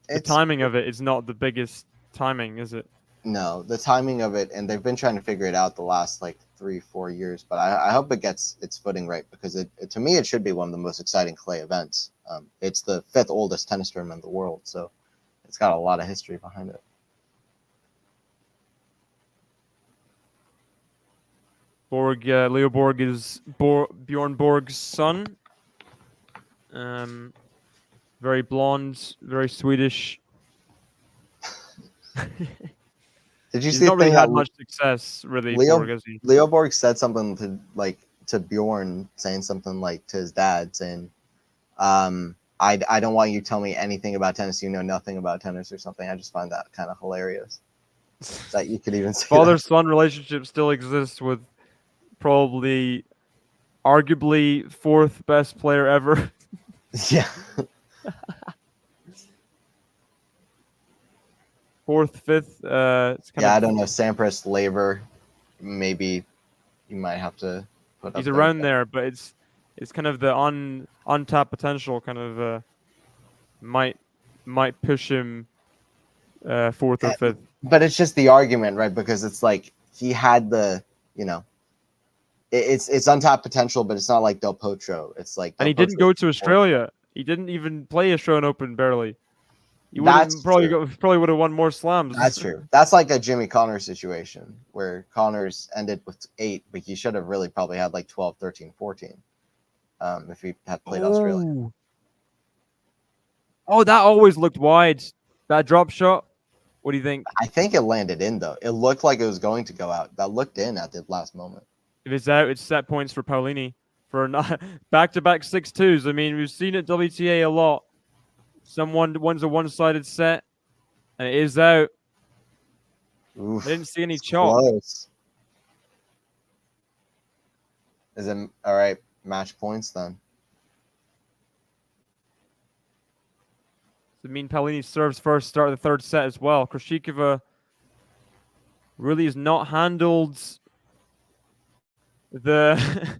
it's timing of it is not the biggest timing, is it? no, the timing of it, and they've been trying to figure it out the last like 3-4 years. But I hope it gets its footing right, because to me it should be one of the most exciting clay events. It's the 5th oldest tennis tournament in the world, so it's got a lot of history behind it. Leo Borg is Bjorn Borg's son. Very blonde, very Swedish. Did you He's see not the really thing had that much success, really, Borg, has he? Leo Borg said something to Bjorn, saying something like to his dad, saying, I don't want you to tell me anything about tennis. You know nothing about tennis or something. I just find that kind of hilarious. That you could even say Father-son relationship still exists with probably, arguably, 4th best player ever. Yeah. 4th, 5th. It's kind I of, don't know. Sampras, Laver, maybe you might have to put he's up there. around there, but it's kind of the untapped potential. Kind of might push him 4th or 5th. But it's just the argument, right? Because it's like he had the, it's untapped potential, but it's not like Del Potro. It's like And Del he didn't Potro. go to Australia. He didn't even play Australian Open barely. He would have That's probably true. probably would have won more slams. That's true. That's like a Jimmy Connors situation where Connors ended with 8, but he should have really probably had like 12, 13, 14 if he had played Australia. Oh, that always looked wide. That drop shot. What do you think? I think it landed in, though. It looked like it was going to go out. That looked in at the last moment. If it's out, it's set points for Paolini for back-to-back 6-2s. I mean, we've seen it WTA a lot. One's a one-sided set, and it is out. Oof, I didn't see any chop. close. Is it all right? Match points then. I mean, Paolini serves first, start of the 3rd set as well. Krejcikova really has not handled the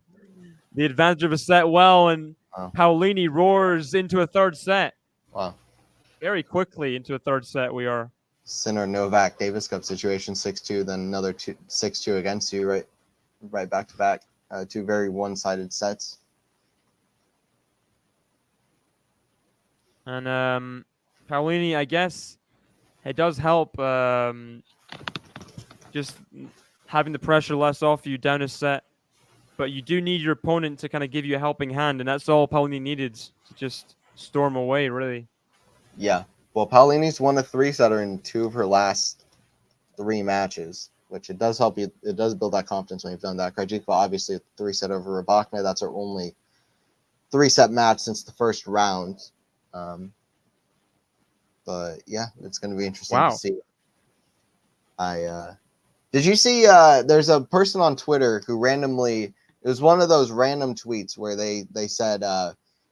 the advantage of a set well, and Paolini roars into a 3rd set. Wow. Very quickly into a 3rd set we are. Sinner Novak Davis Cup situation, 6-2, then another 6-2 against you, right back to back. 2 very one-sided sets. And Paolini, I guess it does help just having the pressure less off you down a set. But you do need your opponent to kind of give you a helping hand, and that's all Paolini needed to just storm away, really. Yeah. Well, Paolini's won a 3-setter in 2 of her last 3 matches, which it does help you. It does build that confidence when you've done that. Krejcikova, obviously, a 3-set over Rybakina. That's her only 3-set match since the first round. But yeah, it's going to be interesting to see. Did you see? There's a person on Twitter who randomly. It was one of those random tweets where they said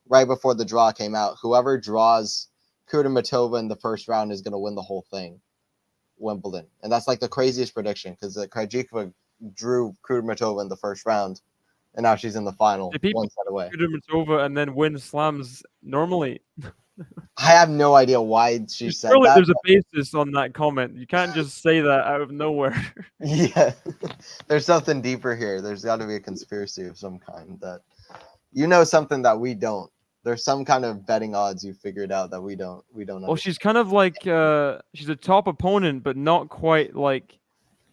right before the draw came out, whoever draws Kudermetova in the first round is going to win the whole thing, Wimbledon. And that's like the craziest prediction, because Krejcikova drew Kudermetova in the first round, and now she's in the final, one set away. Kudermetova and then win slams normally. I have no idea why she said surely that. There's a basis on that comment. You can't just say that out of nowhere. Yeah, there's something deeper here. There's got to be a conspiracy of some kind that something that we don't. There's some kind of betting odds you figured out that we don't. Well, she's kind of like she's a top opponent, but not quite like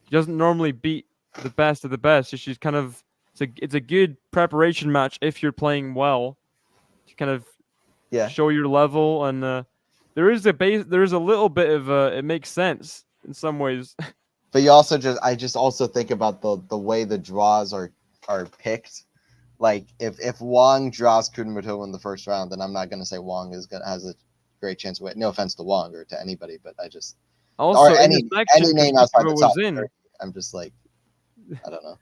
she doesn't normally beat the best of the best. So she's kind of it's a good preparation match if you're playing well to kind of show your level, and there is a little bit of it makes sense in some ways. But you also I just also think about the way the draws are picked. Like if Wang draws Kudermetova in the first round, then I'm not going to say Wang has a great chance of winning. No offense to Wang or to anybody, but I just also or any name outside the top 30. I'm just like, I don't know.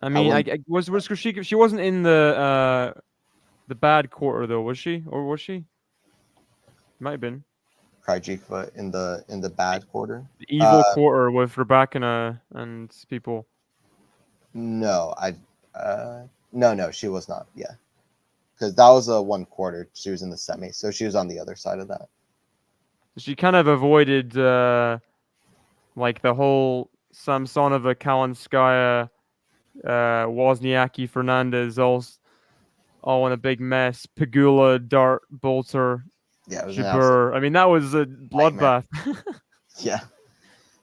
I mean, wouldn't- was Krejcikova? She wasn't in the bad quarter though, was she? Or was she? Might have been Krejcikova in the bad quarter. the evil quarter with Rebecca and people. No, no, she was not. Yeah, because that was a 1 quarter. She was in the semi, so she was on the other side of that. She kind of avoided like the whole Samsonova, Kalinskaya, Wozniacki, Fernandez, all in a big mess. Pegula, Dart, Bolter, Yeah, it was an absolute Jabeur. I mean, that was a nightmare. bloodbath. Yeah,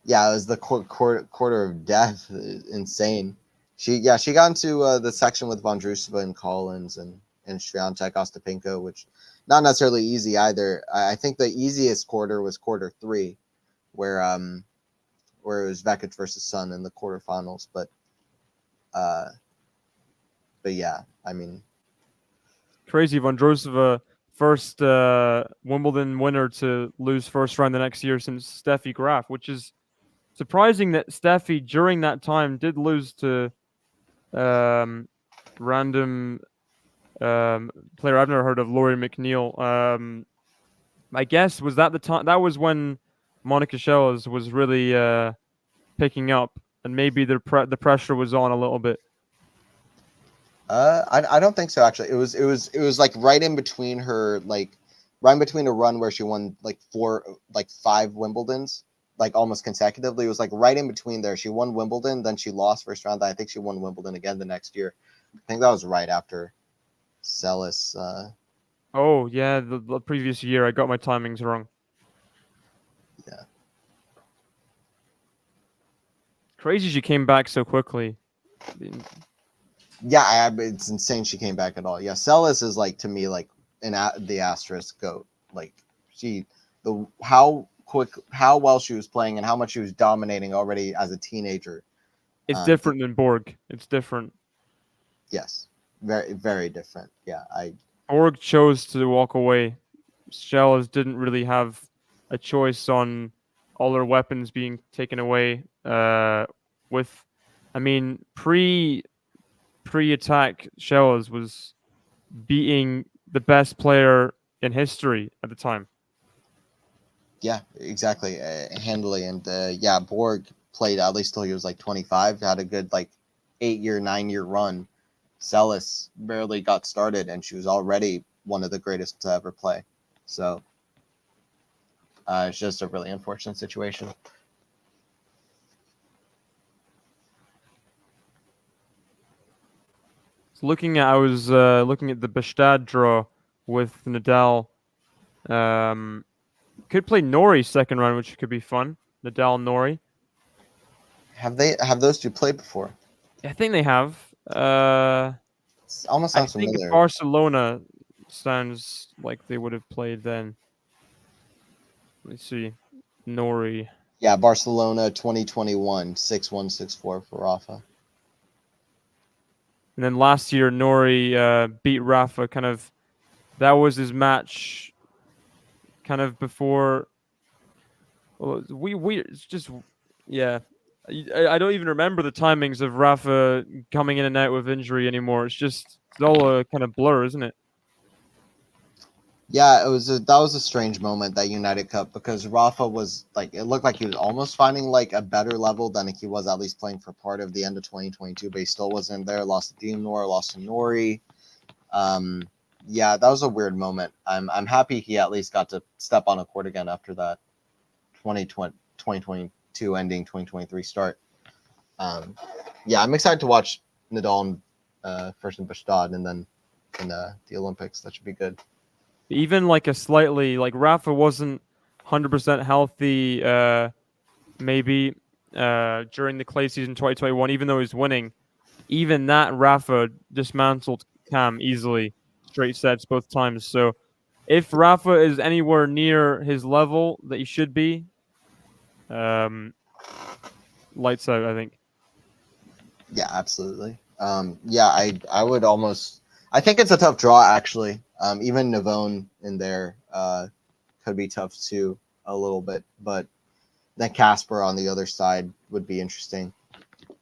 yeah, it was the quarter of death. Insane. She got into the section with Vondrousova and Collins and Swiatek Ostapenko, which not necessarily easy either. I think the easiest quarter was quarter 3, where it was Vekic versus Sun in the quarterfinals. But yeah, I mean, Crazy. Vondrousova, first Wimbledon winner to lose first round the next year since Steffi Graf, which is surprising that Steffi during that time did lose to random player I've never heard of, Laurie McNeil. I guess was that the time that was when Monica Seles was really picking up, and maybe the pressure was on a little bit. I don't think so. Actually, it was like right in between her, like right in between a run where she won like 5 Wimbledons, like almost consecutively. It was like right in between there. She won Wimbledon, then she lost first round. I think she won Wimbledon again the next year. I think that was right after Celis. Oh yeah, the previous year I got my timings wrong. Yeah. Crazy she came back so quickly. Yeah, it's insane she came back at all. Yeah, Celis is like to me like the asterisk goat. Like how well she was playing and how much she was dominating already as a teenager. It's different than Borg. It's different. Yes, very very different. Yeah, Borg chose to walk away. Seles didn't really have a choice on all her weapons being taken away. With, I mean, pre-attack, Seles was beating the best player in history at the time. Yeah, exactly, handily, and yeah, Borg played at least till he was like 25. Had a good like 8-year, 9-year run. Celis barely got started, and she was already one of the greatest to ever play. So it's just a really unfortunate situation. I was looking at the Bestad draw with Nadal. Could play Nori second round, which could be fun. Nadal, Nori. Have those two played before? I think they have. It almost I sounds think familiar. Barcelona sounds like they would have played then. Let's see. Nori. Yeah, Barcelona 2021 6-1 6-4 for Rafa. And then last year, Nori beat Rafa. Kind of, that was his match. Kind of before. Well, it's just, yeah. I don't even remember the timings of Rafa coming in and out with injury anymore. It's all a kind of blur, isn't it? Yeah, that was a strange moment, that United Cup, because Rafa was like, it looked like he was almost finding like a better level than he was at least playing for part of the end of 2022, but he still wasn't there. Lost to Diemnor, lost to Nori. Yeah, that was a weird moment. I'm happy he at least got to step on a court again after that 2022 ending 2023 start. Yeah, I'm excited to watch Nadal first in Bastad and then in the Olympics. That should be good. Even like a slightly, like Rafa wasn't 100% healthy, maybe during the clay season 2021, even though he was winning. Even that Rafa dismantled Cam easily, straight sets both times. So if Rafa is anywhere near his level that he should be, lights out, I think. Yeah, absolutely. Yeah, I would almost. I think it's a tough draw actually. Even Navone in there could be tough too, a little bit, but then Casper on the other side would be interesting.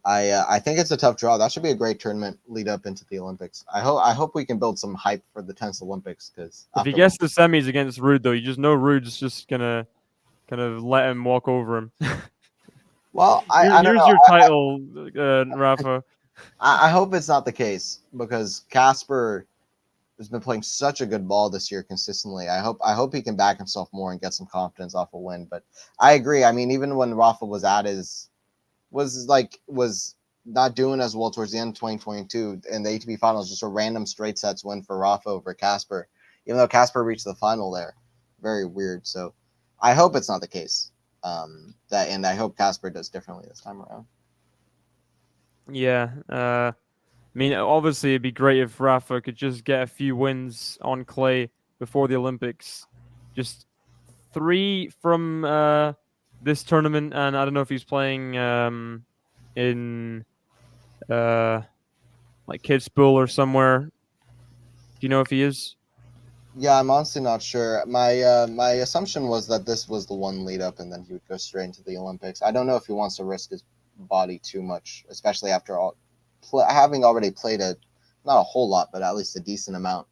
I think it's a tough draw. That should be a great tournament lead up into the Olympics. I hope we can build some hype for the tennis Olympics because If he gets the semis against Rude, though, you just know Rude's just gonna kind of let him walk over him. well, I don't Here's know. your title, Rafa. I hope it's not the case because Casper has been playing such a good ball this year consistently. I hope he can back himself more and get some confidence off a win. But I agree. I mean, even when Rafa was at his was not doing as well towards the end of 2022 in the ATP finals, just a random straight sets win for Rafa over Casper, even though Casper reached the final there. Very weird. So I hope it's not the case. And I hope Casper does differently this time around. Yeah. I mean, obviously, it'd be great if Rafa could just get a few wins on clay before the Olympics. Just 3 from this tournament, and I don't know if he's playing in like Kitzbühel or somewhere. Do you know if he is? Yeah, I'm honestly not sure. My assumption was that this was the one lead up, and then he would go straight into the Olympics. I don't know if he wants to risk his body too much, especially after having already played not a whole lot, but at least a decent amount.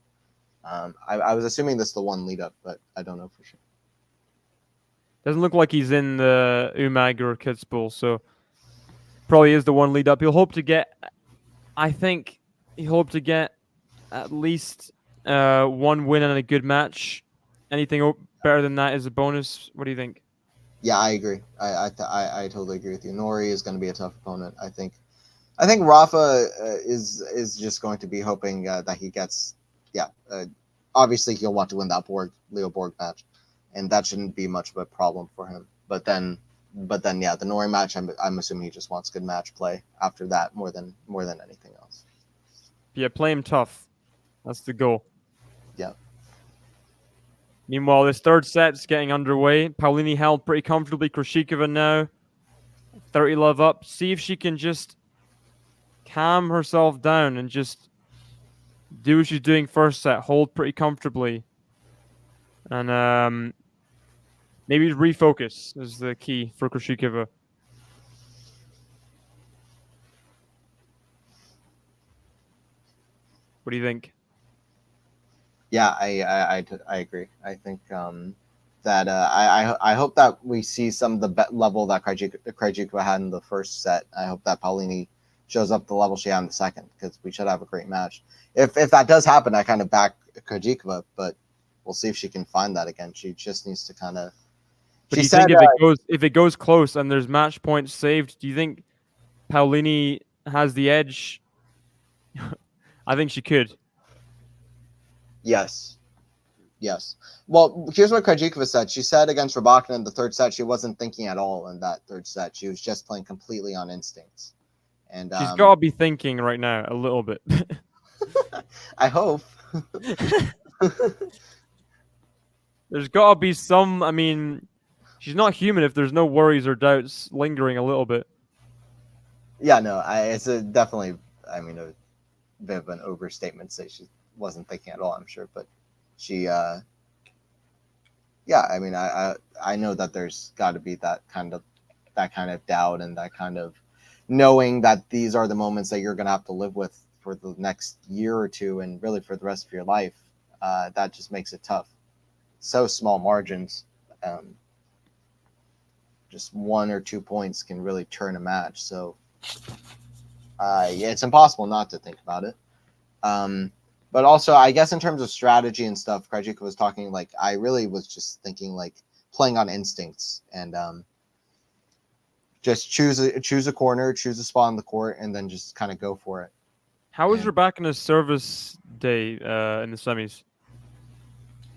I was assuming this is the one lead up, but I don't know for sure. Doesn't look like he's in the UMAG or Kitzbühel, so probably is the one lead up. He'll hope to get. I think he'll hope to get at least one win and a good match. Anything better than that is a bonus. What do you think? Yeah, I agree. I totally agree with you. Nori is going to be a tough opponent. I think Rafa is just going to be hoping that he gets. Yeah, obviously he'll want to win that Leo Borg match, and that shouldn't be much of a problem for him. But then yeah, the Nori match, I'm assuming he just wants good match play after that more than anything else. Yeah, play him tough. That's the goal. Yeah. Meanwhile, this third set's getting underway. Paolini held pretty comfortably. Krejcikova now 30-love up. See if she can just calm herself down and just do what she's doing first set. Hold pretty comfortably. And maybe refocus is the key for Krejcikova. What do you think? Yeah, I agree. I think that I hope that we see some of the level that Krejcikova had in the first set. I hope that Paolini shows up the level she had in the second, because we should have a great match. If that does happen, I kind of back Krejcikova, but we'll see if she can find that again. She just needs to kind of. But do you think if it goes close and there's match points saved, do you think Paolini has the edge? I think she could. Yes. Well, here's what Krejcikova said. She said against Rybakina in the third set, she wasn't thinking at all in that third set. She was just playing completely on instincts. And she's got to be thinking right now a little bit. I hope. There's got to be some. I mean, she's not human if there's no worries or doubts lingering a little bit. Yeah, no, it's definitely. I mean, a bit of an overstatement to say she wasn't thinking at all. I'm sure, but she. Yeah, I mean, I know that there's got to be that kind of doubt and that kind of knowing that these are the moments that you're going to have to live with for the next year or two and really for the rest of your life. That just makes it tough. So small margins. Just 1 or 2 points can really turn a match. So, yeah, it's impossible not to think about it. But also, I guess in terms of strategy and stuff, Krejcikova was talking, like, I really was just thinking, like, playing on instincts and just choose a corner, choose a spot on the court, and then just kind of go for it. How was Rybakina's service day in the semis?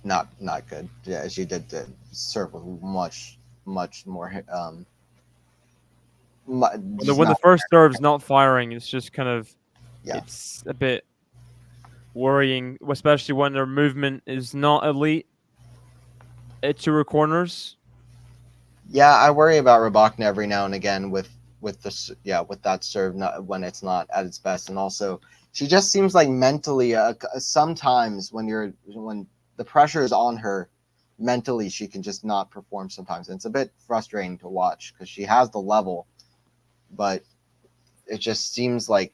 Not good. Yeah, she did serve with much more. When the first serve's not firing, it's just kind of, it's a bit worrying, especially when their movement is not elite to her corners. Yeah, I worry about Rybakina every now and again with that serve when it's not at its best, and also she just seems like mentally sometimes when the pressure is on her, mentally she can just not perform sometimes, and it's a bit frustrating to watch because she has the level, but it just seems like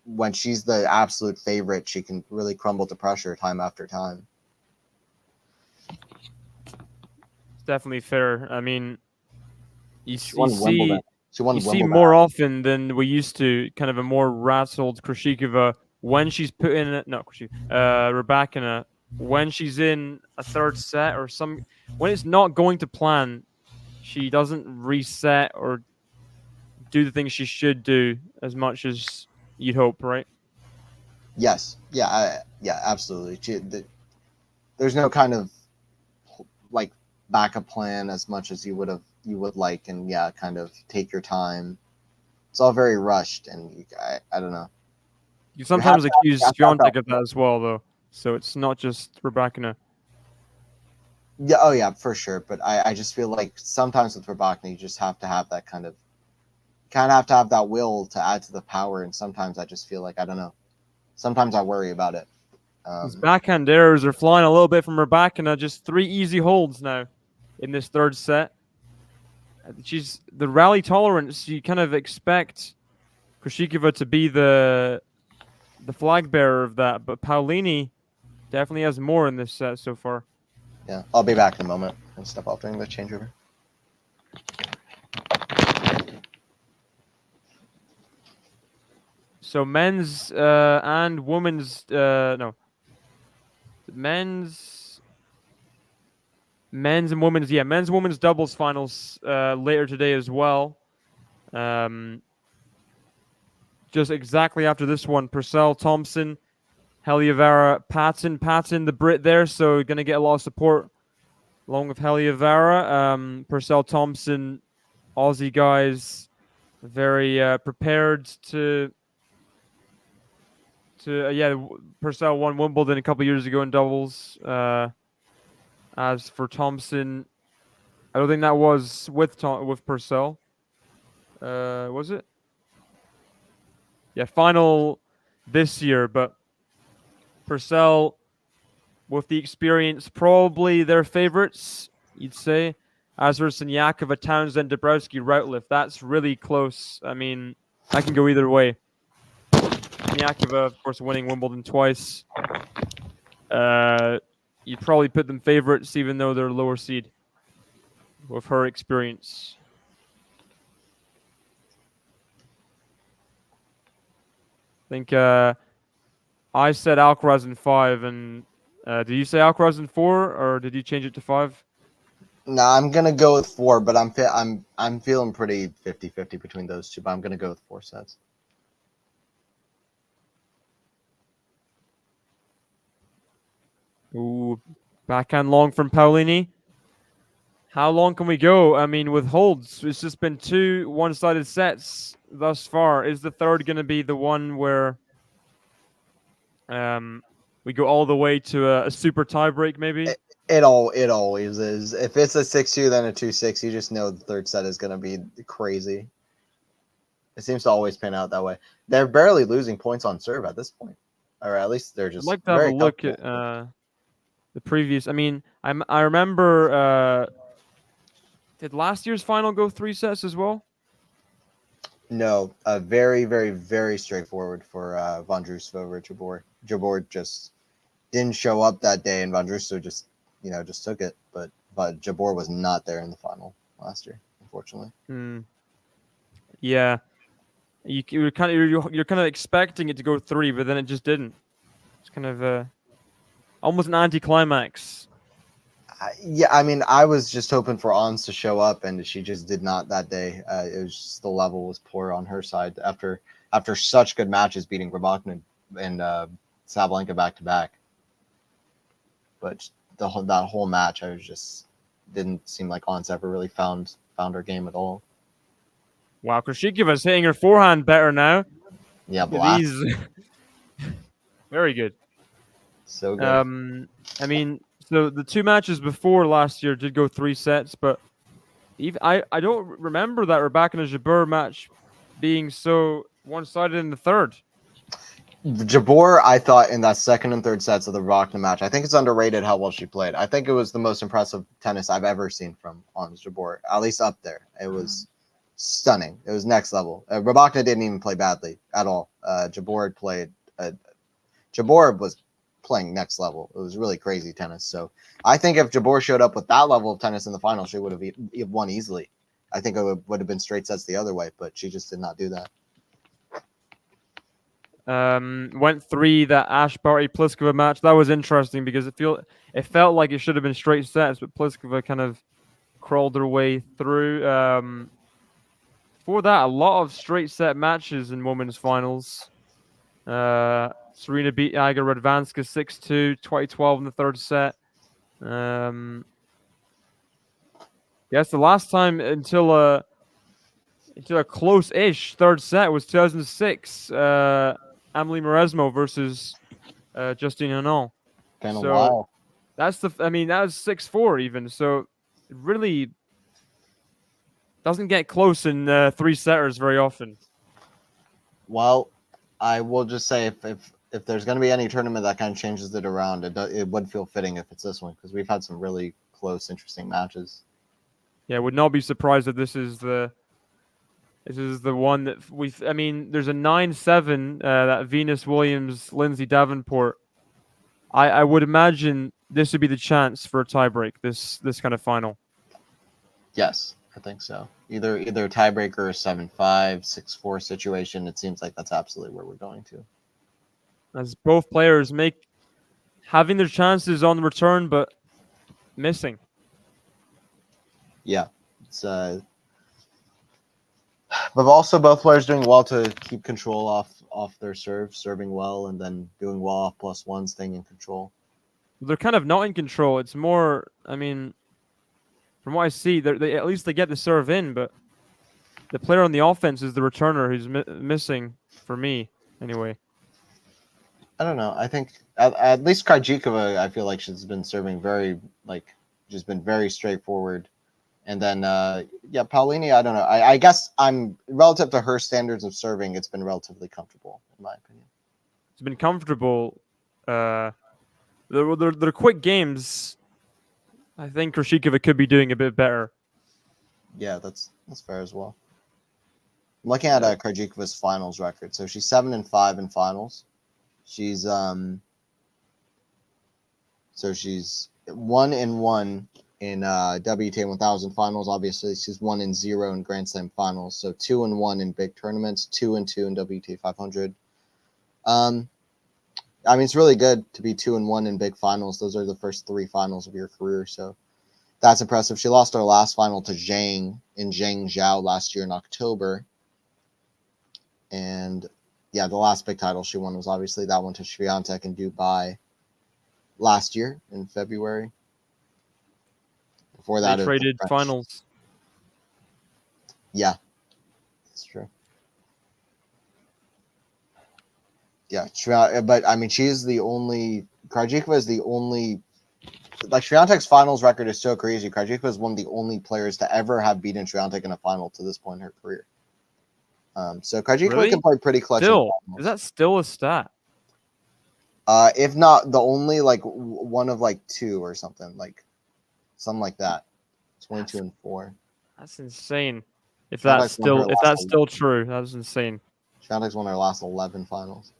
when she's the absolute favorite, she can really crumble to pressure time after time. It's definitely fair. I mean, you She won Wimbledon. She won you see Wimbledon. more often than we used to kind of a more rattled Krejcikova when she's put in Rybakina, when she's in a third set or when it's not going to plan, she doesn't reset or do the things she should do as much as you'd hope, right? Yes. Yeah. Yeah. Absolutely. There's no kind of like backup plan as much as you would like, and yeah, kind of take your time. It's all very rushed, and I don't know. You sometimes accuse Swiatek of that that as well, though. So it's not just Rybakina. Yeah, oh yeah, for sure. But I just feel like sometimes with Rybakina, you just have to have that kind of have to have that will to add to the power, and sometimes I just feel like I don't know. Sometimes I worry about it. His backhand errors are flying a little bit from Rybakina. Just 3 easy holds now in this third set. She's the rally tolerance. You kind of expect Krejcikova to be the flag bearer of that, but Paolini definitely has more in this set so far. Yeah, I'll be back in a moment and step off during the changeover. So men's and women's men's and women's men's and women's doubles finals later today as well. Just exactly after this one, Purcell, Thompson, Heliavara, Patton, the Brit there, so going to get a lot of support along with Heliavara. Purcell, Thompson, Aussie guys, very prepared to Purcell won Wimbledon a couple years ago in doubles. As for Thompson, I don't think that was with Purcell. Was it? Yeah, final this year, but Purcell, with the experience, probably their favorites, you'd say. As for Siniakova, Townsend, Dabrowski, Routliffe, that's really close. I mean, I can go either way. Siniakova, of course, winning Wimbledon twice. You'd probably put them favorites, even though they're lower seed, with her experience. I think I said Alcaraz in 5, and did you say Alcaraz in 4, or did you change it to 5? No, I'm gonna go with 4, but I'm feeling pretty 50-50 between those two. But I'm gonna go with 4 sets. Ooh, backhand long from Paolini. How long can we go? I mean, with holds, it's just been 2 one-sided sets thus far. Is the third going to be the one where we go all the way to a super tiebreak, maybe? It always is. If it's a 6-2, then a 2-6, you just know the third set is going to be crazy. It seems to always pan out that way. They're barely losing points on serve at this point, or at least they're just. I'd like to have a look at the previous. I mean, I remember. Did last year's final go 3 sets as well? No, very, very, very straightforward for Vondrousova over Jabeur. Jabeur just didn't show up that day, and Vondrousova just took it. But Jabeur was not there in the final last year, unfortunately. Yeah, you're kind of expecting it to go 3, but then it just didn't. It's kind of almost an anticlimax. Yeah, I mean, I was just hoping for Ons to show up, and she just did not that day. It was just, the level was poor on her side after such good matches, beating Rybakina and Sabalenka back to back. But that whole match, I was just didn't seem like Ons ever really found her game at all. Wow, Krejcikova's hitting her forehand better now. Yeah, very good. So good. I mean, so the 2 matches before last year did go 3 sets, but I don't remember that Rybakina Jabeur match being so one-sided in the third. Jabeur, I thought in that second and third sets of the Rybakina match, I think it's underrated how well she played. I think it was the most impressive tennis I've ever seen from Ons Jabeur, at least up there. It was stunning. It was next level. Rybakina didn't even play badly at all. Jabeur was playing next level. It was really crazy tennis. So I think if Jabeur showed up with that level of tennis in the final, she would have won easily. I think it would have been straight sets the other way, but she just did not do that. Went 3 that Ash Barty Pliskova match. That was interesting because it felt like it should have been straight sets, but Pliskova kind of crawled her way through. For that, a lot of straight set matches in women's finals. Serena beat Iga Radwanska 6-2, 2012 in the third set. Yes, the last time until a close-ish third set was 2006. Amelie Mauresmo versus Justine Henin. Been a while. That was 6-4 even. So it really doesn't get close in three setters very often. Well, I will just say if there's going to be any tournament that kind of changes it around, it would feel fitting if it's this one because we've had some really close, interesting matches. Yeah, would not be surprised if this is the one that there's a 9-7 that Venus Williams, Lindsay Davenport. I would imagine this would be the chance for a tiebreak. This kind of final. Yes, I think so. Either a tiebreaker or 7-5, 6-4 situation. It seems like that's absolutely where we're going to. As both players having their chances on the return, but missing. Yeah, it's but also both players doing well to keep control off their serving well, and then doing well off +1, staying in control. They're kind of not in control. It's more, from what I see, they at least they get the serve in, but the player on the offense is the returner who's missing for me, anyway. I don't know. I think at least Krejcikova, I feel like she's been serving just been very straightforward. And then, Paolini, I don't know. I guess I'm relative to her standards of serving, it's been relatively comfortable, in my opinion. It's been comfortable. They're quick games. I think Krejcikova could be doing a bit better. Yeah, that's fair as well. I'm looking at Krejcikova's finals record. So she's 7-5 in finals. She's she's 1-1 in WTA 1000 finals. Obviously, she's 1-0 in Grand Slam finals. So 2-1 in big tournaments, 2-2 in WTA 500. It's really good to be 2-1 in big finals. Those are the first 3 finals of your career. So that's impressive. She lost her last final to Zhang in Zhangzhou last year in October. And yeah, the last big title she won was obviously that one to Swiatek in Dubai last year in February. Before that, they traded finals. Yeah, that's true. Yeah, but she's the only. Krejcikova is the only. Like Swiatek's finals record is so crazy. Krejcikova is one of the only players to ever have beaten Swiatek in a final to this point in her career. So Krejcikova can play pretty clutch. Still, is that still a stat? If not the only one of 2 or something something like that. 22-4. That's insane. If that's still true, that's insane. Swiatek's won her last 11 finals.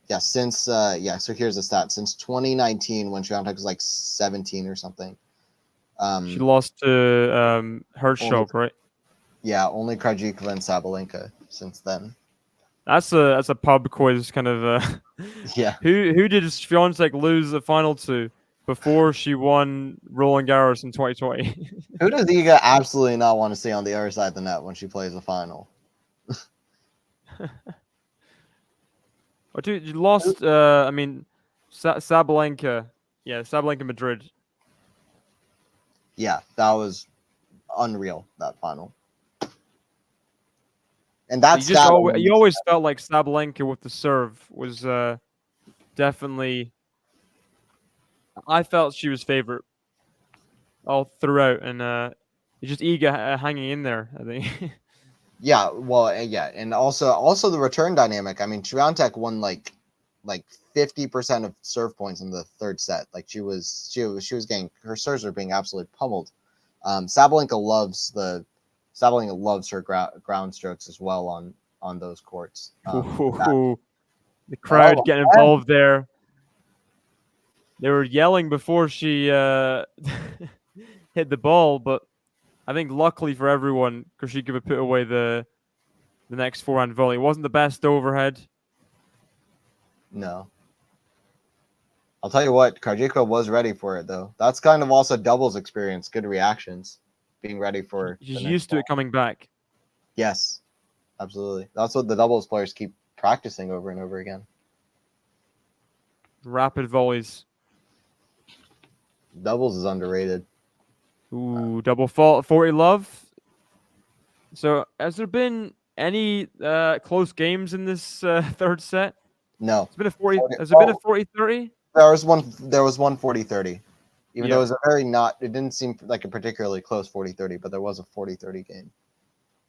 Yeah, since so here's the stat. Since 2019 when Swiatek was 17 or something. She lost to Hertzog, right? Yeah, only Krejcikova and Sabalenka since then. That's a pub quiz kind of. Yeah. Who did Swiatek lose the final to before she won Roland Garros in 2020? Who does Iga absolutely not want to see on the other side of the net when she plays a final? Oh, dude, you lost. Sabalenka. Yeah, Sabalenka Madrid. Yeah, that was unreal, that final. And that's you always felt like Sabalenka with the serve was definitely. I felt she was favorite all throughout, and it's just Iga hanging in there, I think. Yeah, well, yeah, and also the return dynamic. Swiatek won like 50% of serve points in the third set. She was getting her serves are being absolutely pummeled Sabalenka loves her ground strokes as well on those courts. Ooh, the crowd getting involved there. They were yelling before she hit the ball, but I think luckily for everyone, Krejcikova put away the next forehand volley. It wasn't the best overhead. No. I'll tell you what, Krejcikova was ready for it though. That's kind of also doubles experience, good reactions, being ready for. She's used to it coming back. Yes, absolutely. That's what the doubles players keep practicing over and over again. Rapid volleys. Doubles is underrated. Ooh, double fault, 40 love. So, has there been any close games in this third set? No. It's been a 40. Has there been a 40-30? There was one 40-30. Even though it was it didn't seem like a particularly close 40-30, but there was a 40-30 game.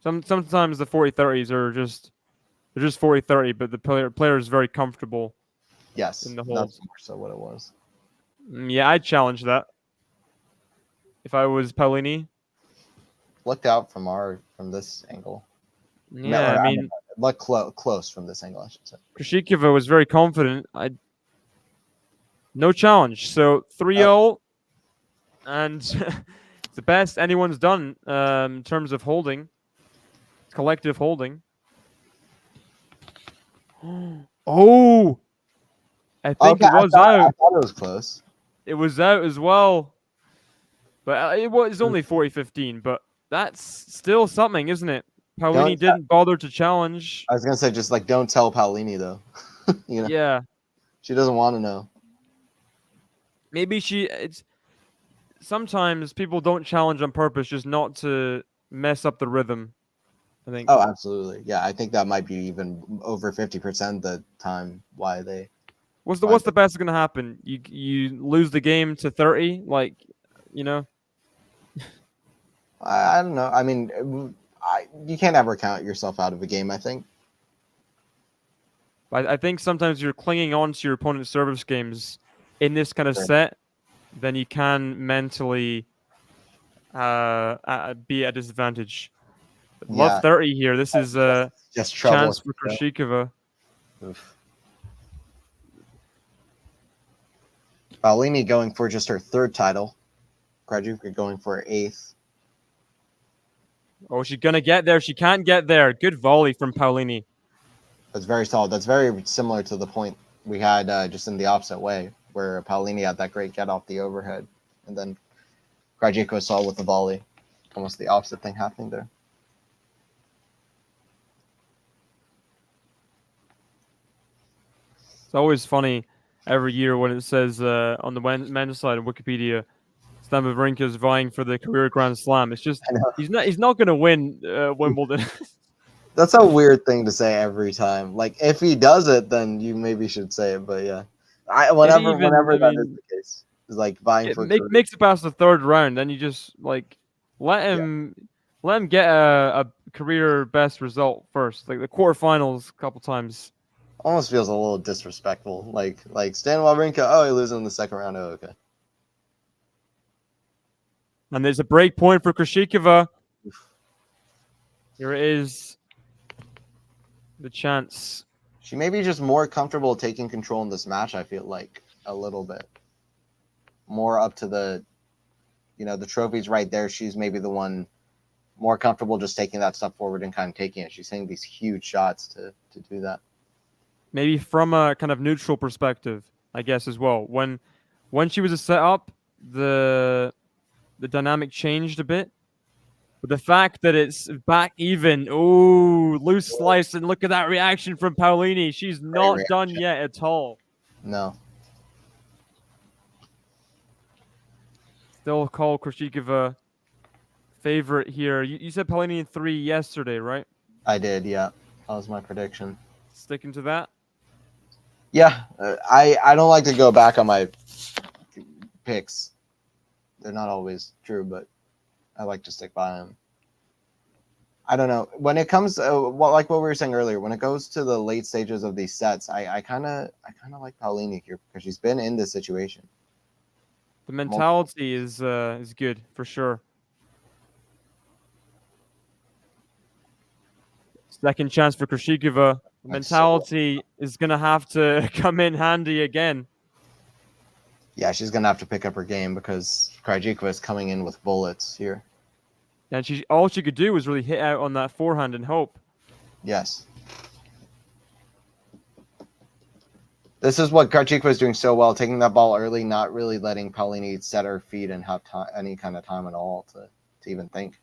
Sometimes the 40-30s are just 40-30, but the player is very comfortable. Yes, in the hold. that's more so what it was. Yeah, I'd challenge that. If I was Paolini. Looked out from this angle. Yeah, I mean, look close from this angle, I should say. Krejcikova was very confident. No challenge. So 3-0, and it's the best anyone's done in terms of holding, collective holding. Oh, I think it was out. I thought it was close. It was out as well, but it was only 40-15. But that's still something, isn't it? Paolini didn't bother to challenge. I was gonna say, just like, don't tell Paolini though. You know? Yeah, she doesn't want to know. Maybe sometimes people don't challenge on purpose, just not to mess up the rhythm, I think. Oh, absolutely. Yeah, I think that might be even over 50% the time why they. What's the best that's going to happen? You lose the game to 30, like, you know? I don't know. I mean, you can't ever count yourself out of a game, I think. I think sometimes you're clinging on to your opponent's service games in this kind of set, then you can mentally be at a disadvantage. Love 30 here. This is a chance for Krejcikova. Paolini going for just her third title. Krejcikova going for her 8th. Oh, she's going to get there. She can't get there. Good volley from Paolini. That's very solid. That's very similar to the point we had just in the opposite way, where Paolini had that great get off the overhead. And then Krejcikova saw with the volley. Almost the opposite thing happening there. It's always funny every year when it says on the men's side of Wikipedia, Stan Wawrinka is vying for the career Grand Slam. It's just he's not going to win Wimbledon. That's a weird thing to say every time. Like, if he does it, then you maybe should say it. But yeah, whenever that is the case, is like vying for. Makes it past the third round, then you just like let him get a career best result first, like the quarterfinals a couple times. Almost feels a little disrespectful. Like Stan Wawrinka, oh, he loses in the second round. Oh, okay. And there's a break point for Krejcikova. Here it is. The chance. She may be just more comfortable taking control in this match, I feel like, a little bit. More up to the trophy's right there. She's maybe the one more comfortable just taking that step forward and kind of taking it. She's hitting these huge shots to do that. Maybe from a kind of neutral perspective, I guess, as well. When she was a set-up, the dynamic changed a bit. But the fact that it's back even, loose slice, and look at that reaction from Paolini. She's not done yet at all. No. Still call Krejcikova favorite here. You said Paolini in 3 yesterday, right? I did, yeah. That was my prediction. Sticking to that? Yeah. I don't like to go back on my picks. They're not always true, but I like to stick by them. I don't know. When it comes to, like what we were saying earlier, when it goes to the late stages of these sets, I kind of like Paolini here because she's been in this situation. The mentality is good for sure. Second chance for Krejcikova. The That's mentality is going to have to come in handy again. Yeah, she's gonna have to pick up her game because Krejcikova is coming in with bullets here. And all she could do was really hit out on that forehand and hope. Yes. This is what Krejcikova is doing so well, taking that ball early, not really letting Paolini set her feet and have any kind of time at all to even think.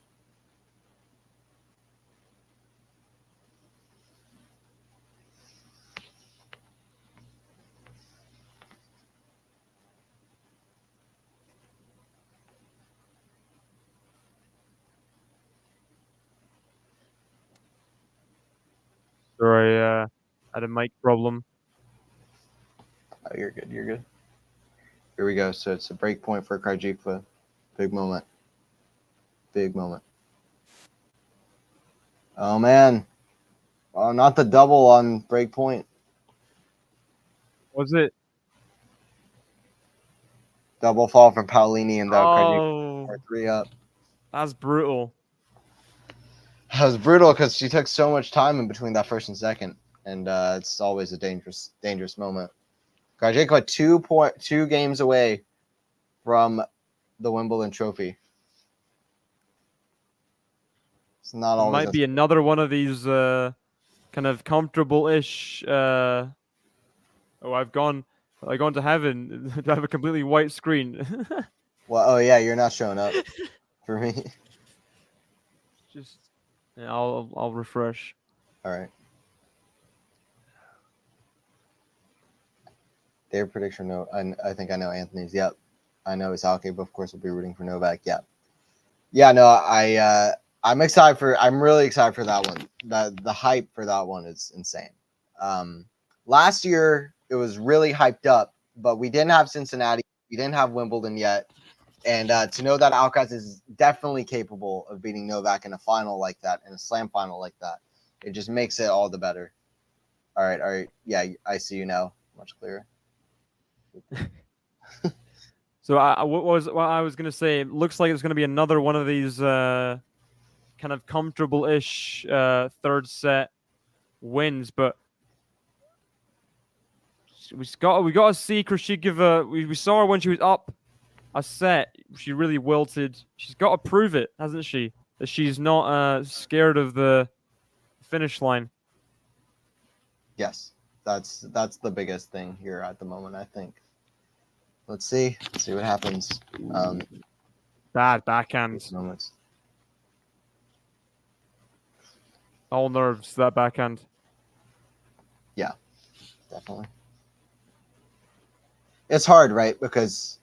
Sorry, had a mic problem. Oh, you're good. You're good. Here we go. So it's a break point for Krejcikova. Big moment. Big moment. Oh, man. Oh, not the double on break point. Was it? Double fall from Paolini and Oh, Krejcikova 3 up. that's brutal. That was brutal because she took so much time in between that first and second. And it's always a dangerous moment. Krejcikova 2 games away from the Wimbledon trophy. It's not It always. might be another one of these kind of comfortable-ish. I've gone to heaven to have a completely white screen. Well, oh yeah, you're not showing up for me. Just, yeah, I'll refresh. All right. Their prediction, no, I think I know Anthony's. Yep, I know Isaki, but of course we'll be rooting for Novak. Yeah, yeah. No, I'm excited for. I'm really excited for that one. The hype for that one is insane. Last year it was really hyped up, but we didn't have Cincinnati, we didn't have Wimbledon yet, and to know that Alcaraz is definitely capable of beating Novak in a final like that, in a slam final like that, it just makes it all the better. All right. Yeah, I see you now, much clearer. So what I was gonna say? It looks like it's gonna be another one of these kind of comfortable-ish third set wins, but we got to see Krejcikova. We saw her when she was up a set. She really wilted. She's got to prove it, hasn't she? That she's not scared of the finish line. Yes, that's the biggest thing here at the moment, I think. Let's see what happens. Bad backhand. Moments. All nerves, that backhand. Yeah, definitely. It's hard, right? Because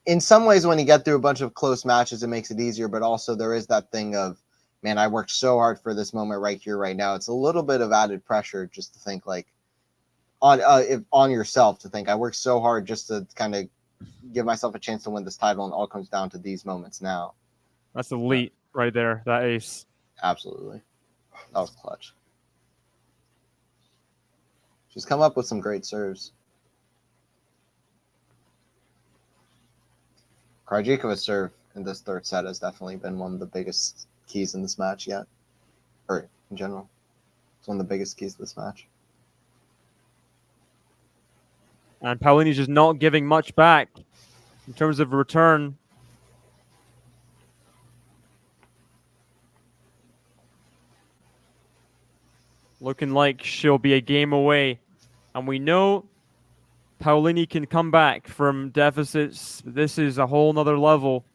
in some ways, when you get through a bunch of close matches, it makes it easier. But also, there is that thing of, man, I worked so hard for this moment right here, right now. It's a little bit of added pressure just to think like on yourself, to think I worked so hard just to kind of give myself a chance to win this title, and it all comes down to these moments now. That's elite right there. That ace. Absolutely, that was clutch. She's come up with some great serves. Krejcikova's serve in this third set has definitely been one of the biggest keys in this match yet, or in general. It's one of the biggest keys to this match. And Paolini's just not giving much back in terms of return. Looking like she'll be a game away. And we know Paolini can come back from deficits. This is a whole nother level.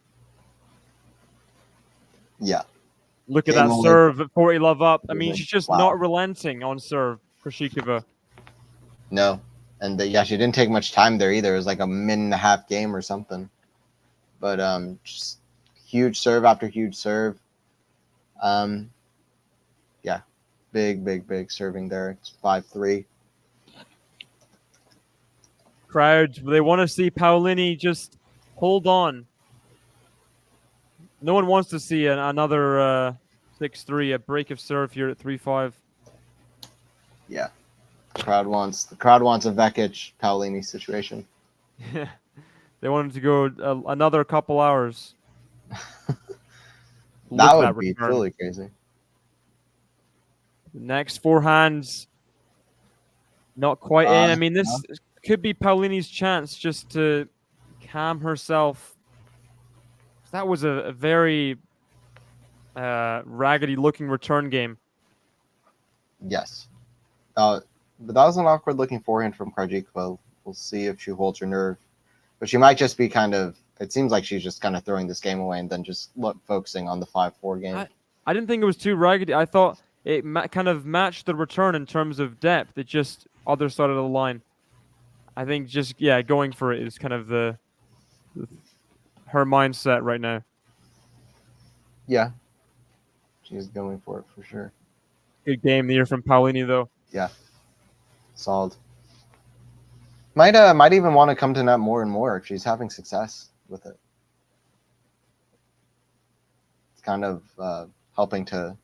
Yeah. Look at that serve at 40 love up. I mean, she's just not relenting on serve, Krejcikova. No. And she didn't take much time there either. It was like a minute and a half game or something. But just huge serve after huge serve. Yeah. Big serving there. It's 5-3. Crowd, they want to see Paolini just hold on. No one wants to see another 6-3, a break of serve here at 3-5. Yeah. The crowd wants a Vekic Paolini situation. Yeah. They want him to go another couple hours. That would be really crazy. The next forehands, not quite in. I mean, No. this could be Paolini's chance just to calm herself. That was a very raggedy-looking return game. Yes. But that was an awkward looking forehand from Krejcikova. We'll see if she holds her nerve. But she might just be kind of, it seems like she's just kind of throwing this game away and then just focusing on the 5-4 game. I didn't think it was too raggedy. I thought it kind of matched the return in terms of depth. It just other side of the line. I think just, yeah, going for it is kind of her mindset right now. Yeah. She's going for it for sure. Good game here from Paolini, though. Yeah. Solid. Might even want to come to net more and more if she's having success with it. It's kind of helping to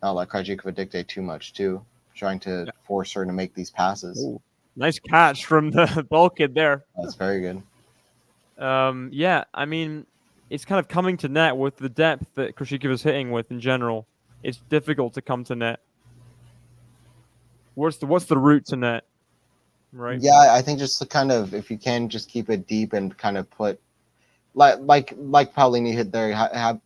not let Krejcikova dictate too much too, trying to force her to make these passes. Ooh, nice catch from the ball kid there. That's very good. Yeah, I mean, it's kind of coming to net with the depth that Krejcikova is hitting with in general. It's difficult to come to net. What's the route to net? Right. Yeah, I think just to kind of, if you can just keep it deep and kind of put like Paolini hit there,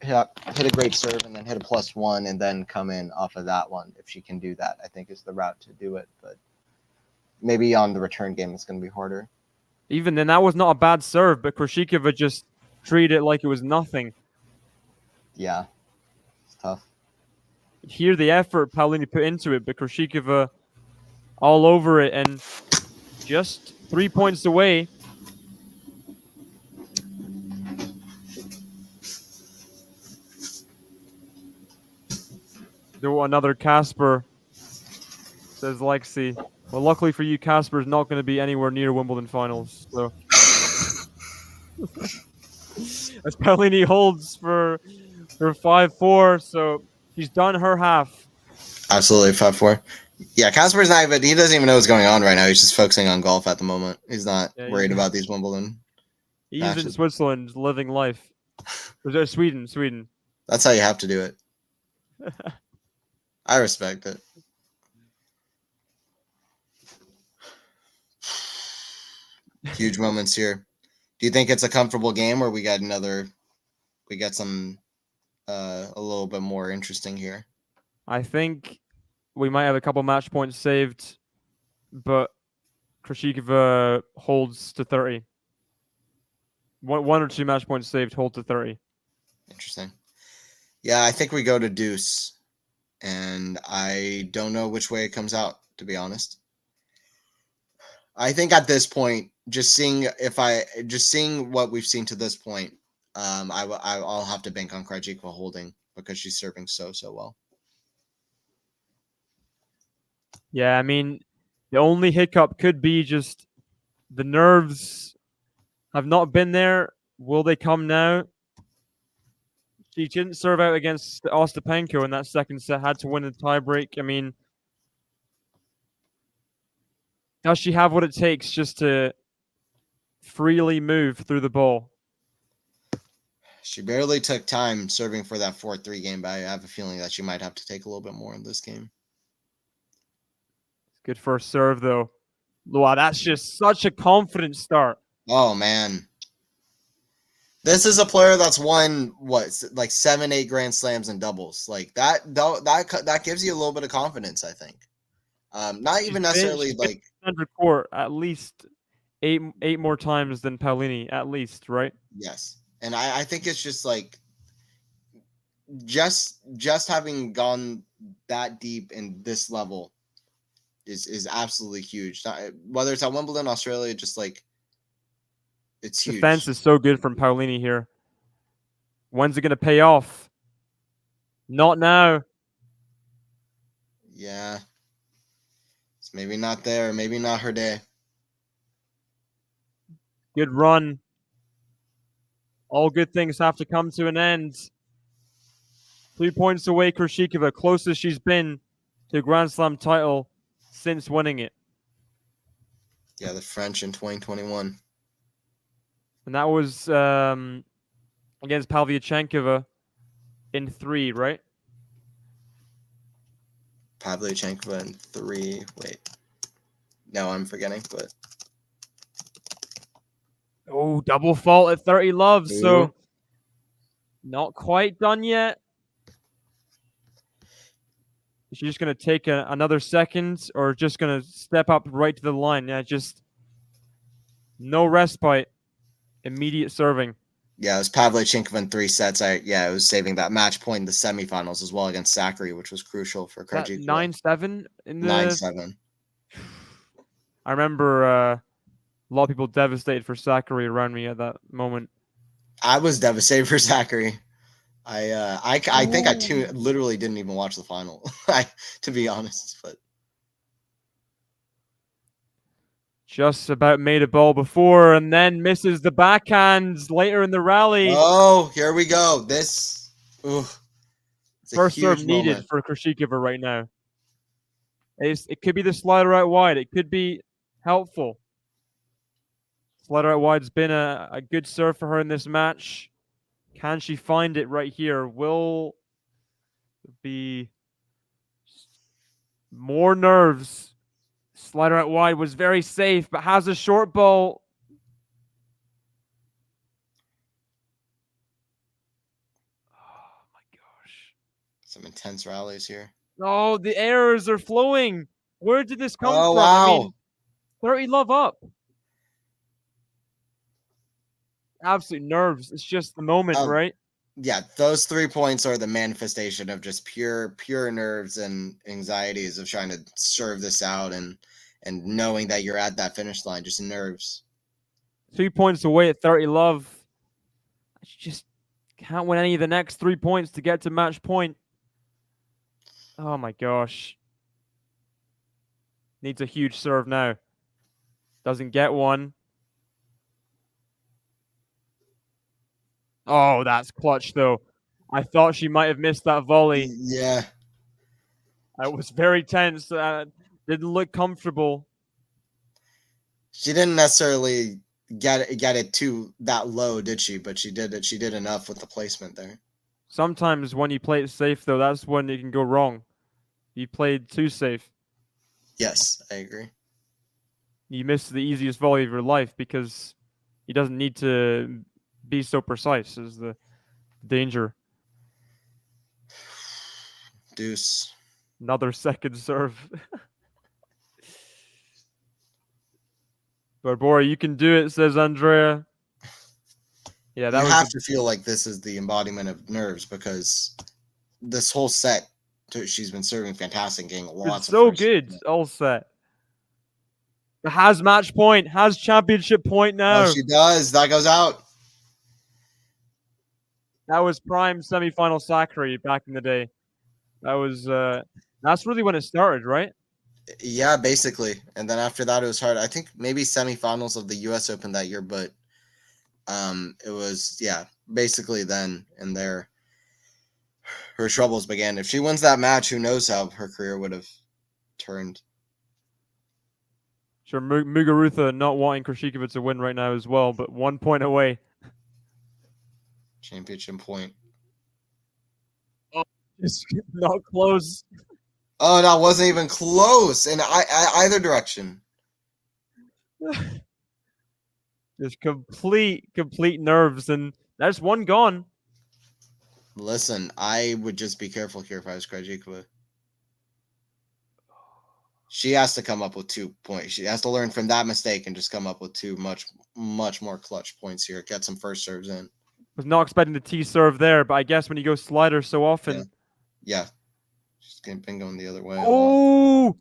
hit a great serve and then hit a +1 and then come in off of that one. If she can do that, I think is the route to do it. But maybe on the return game, it's going to be harder. Even then, that was not a bad serve, but Krejcikova just treated it like it was nothing. Yeah, it's tough. Hear the effort Paolini put into it, but Krejcikova all over it and just 3 points away. Do another Casper, says Lexi. Well, luckily for you, Casper is not going to be anywhere near Wimbledon finals. So, as Paolini holds for 5-4, so she's done her half. Absolutely, 5-4. Yeah, Casper's not even, he doesn't even know what's going on right now. He's just focusing on golf at the moment. He's not worried about these Wimbledon matches. In Switzerland, living life. Sweden. That's how you have to do it. I respect it. Huge moments here. Do you think it's a comfortable game, or we got some a little bit more interesting here? I think we might have a couple match points saved, but Krejcikova holds to 30. One or two match points saved, hold to 30. Interesting. Yeah, I think we go to deuce, and I don't know which way it comes out, to be honest. I think at this point, just seeing what we've seen to this point, I'll have to bank on Krejcikova holding because she's serving so well. Yeah, I mean, the only hiccup could be just the nerves have not been there. Will they come now? She didn't serve out against Ostapenko in that second set, had to win the tiebreak. I mean, does she have what it takes just to freely move through the ball? She barely took time serving for that 4-3 game, but I have a feeling that she might have to take a little bit more in this game. Good first serve, though. Wow, that's just such a confident start. Oh, man. This is a player that's won, like 7-8 Grand Slams in doubles. Like, that gives you a little bit of confidence, I think. Not even necessarily like under court at least eight more times than Paolini, at least, right? Yes. And I think it's just like just having gone that deep in this level is absolutely huge. Whether it's at Wimbledon, Australia, just like it's huge. Defense is so good from Paolini here. When's it going to pay off? Not now. Yeah. It's maybe not there. Maybe not her day. Good run. All good things have to come to an end. 3 points away, Krejcikova, closest she's been to a Grand Slam title since winning it. Yeah, the French in 2021. And that was against Pavlyuchenkova in 3, right? Pavlyuchenkova in 3. Wait. No, I'm forgetting, but. Oh, double fault at 30 love. Ooh. So not quite done yet. Is she just going to take another second or just going to step up right to the line? Yeah, just no respite. Immediate serving. Yeah, it was Pavlyuchenkova in 3 sets. It was saving that match point in the semifinals as well against Zachary, which was crucial for That Krejcikova. 9-7 in the 9-7. I remember a lot of people devastated for Zachary around me at that moment. I was devastated for Zachary. I think I literally didn't even watch the final. To be honest, but just about made a ball before and then misses the backhands later in the rally. Oh, here we go. This it's First a huge serve needed moment for Krejcikova right now. It could be the slider out wide. It could be helpful. Slider out wide's been a good serve for her in this match. Can she find it right here? Will be more nerves. Slider out wide was very safe, but has a short ball. Oh my gosh. Some intense rallies here. Oh, the errors are flowing. Where did this come from? Wow. I mean, 30 love up. Absolute nerves. It's just the moment, right? Yeah, those 3 points are the manifestation of just pure nerves and anxieties of trying to serve this out and knowing that you're at that finish line, just nerves. 2 points away at 30 love. She just can't win any of the next 3 points to get to match point. Oh my gosh. Needs a huge serve now. Doesn't get one. Oh, that's clutch, though. I thought she might have missed that volley. Yeah. I was very tense. Didn't look comfortable. She didn't necessarily get it to that low, did she? But she did it. She did enough with the placement there. Sometimes when you play it safe, though, that's when it can go wrong. You played too safe. Yes, I agree. You missed the easiest volley of your life because he doesn't need to be so precise is the danger. Deuce. Another second serve. Barbora, you can do it, says Andrea. Yeah, that you was have to feel like this is the embodiment of nerves because this whole set she's been serving fantastic, getting lots of so good all set. Has match point, has championship point now. Oh, she does. That goes out. That was prime semifinal Zachary back in the day. That was that's really when it started, right? Yeah, basically. And then after that it was hard. I think maybe semifinals of the US Open that year, but it was basically then and there her troubles began. If she wins that match, who knows how her career would have turned. Sure, Muguruza not wanting Krejcikova to win right now as well, but 1 point away. Championship point. Oh, it's not close. Oh, that wasn't even close in either direction. Just complete nerves, and that's one gone. Listen, I would just be careful here if I was Krejcikova. She has to come up with 2 points. She has to learn from that mistake and just come up with 2 much more clutch points here. Get some first serves in. Was not expecting the T serve there, but I guess when you go slider so often. Yeah. She's been going the other way. Oh!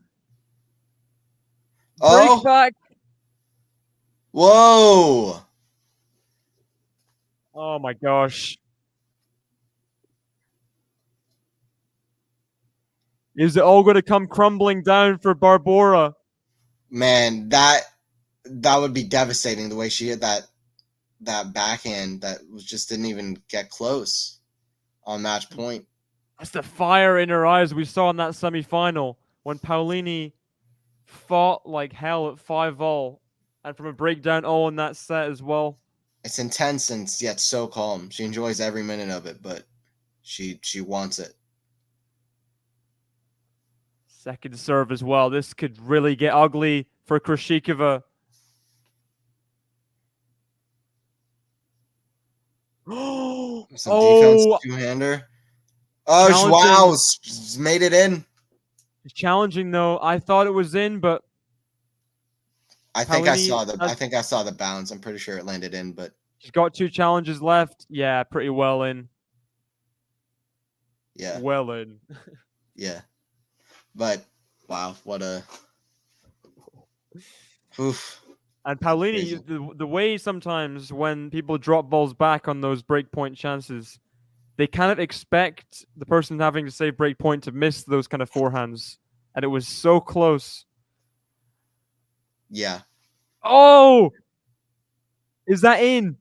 Oh! Break back! Whoa! Oh my gosh. Is it all going to come crumbling down for Barbora? Man, that would be devastating. The way she hit that backhand that just didn't even get close on match point. That's the fire in her eyes we saw in that semifinal when Paolini fought like hell at 5-all and from a breakdown all in that set as well. It's intense and yet so calm. She enjoys every minute of it, but she wants it. Second serve as well. This could really get ugly for Krejcikova. Some defense Oh, two-hander. Oh, challenging. wow. Made it in. Challenging though. I thought it was in, but I think I Paolini saw the bounce. I'm pretty sure it landed in, but she's got 2 challenges left. Yeah, pretty well in. yeah. Well in. Yeah. But wow, what a oof. And Paolini, Crazy. the way sometimes when people drop balls back on those breakpoint chances, they kind of expect the person having to save breakpoint to miss those kind of forehands. And it was so close. Yeah. Oh! Is that in?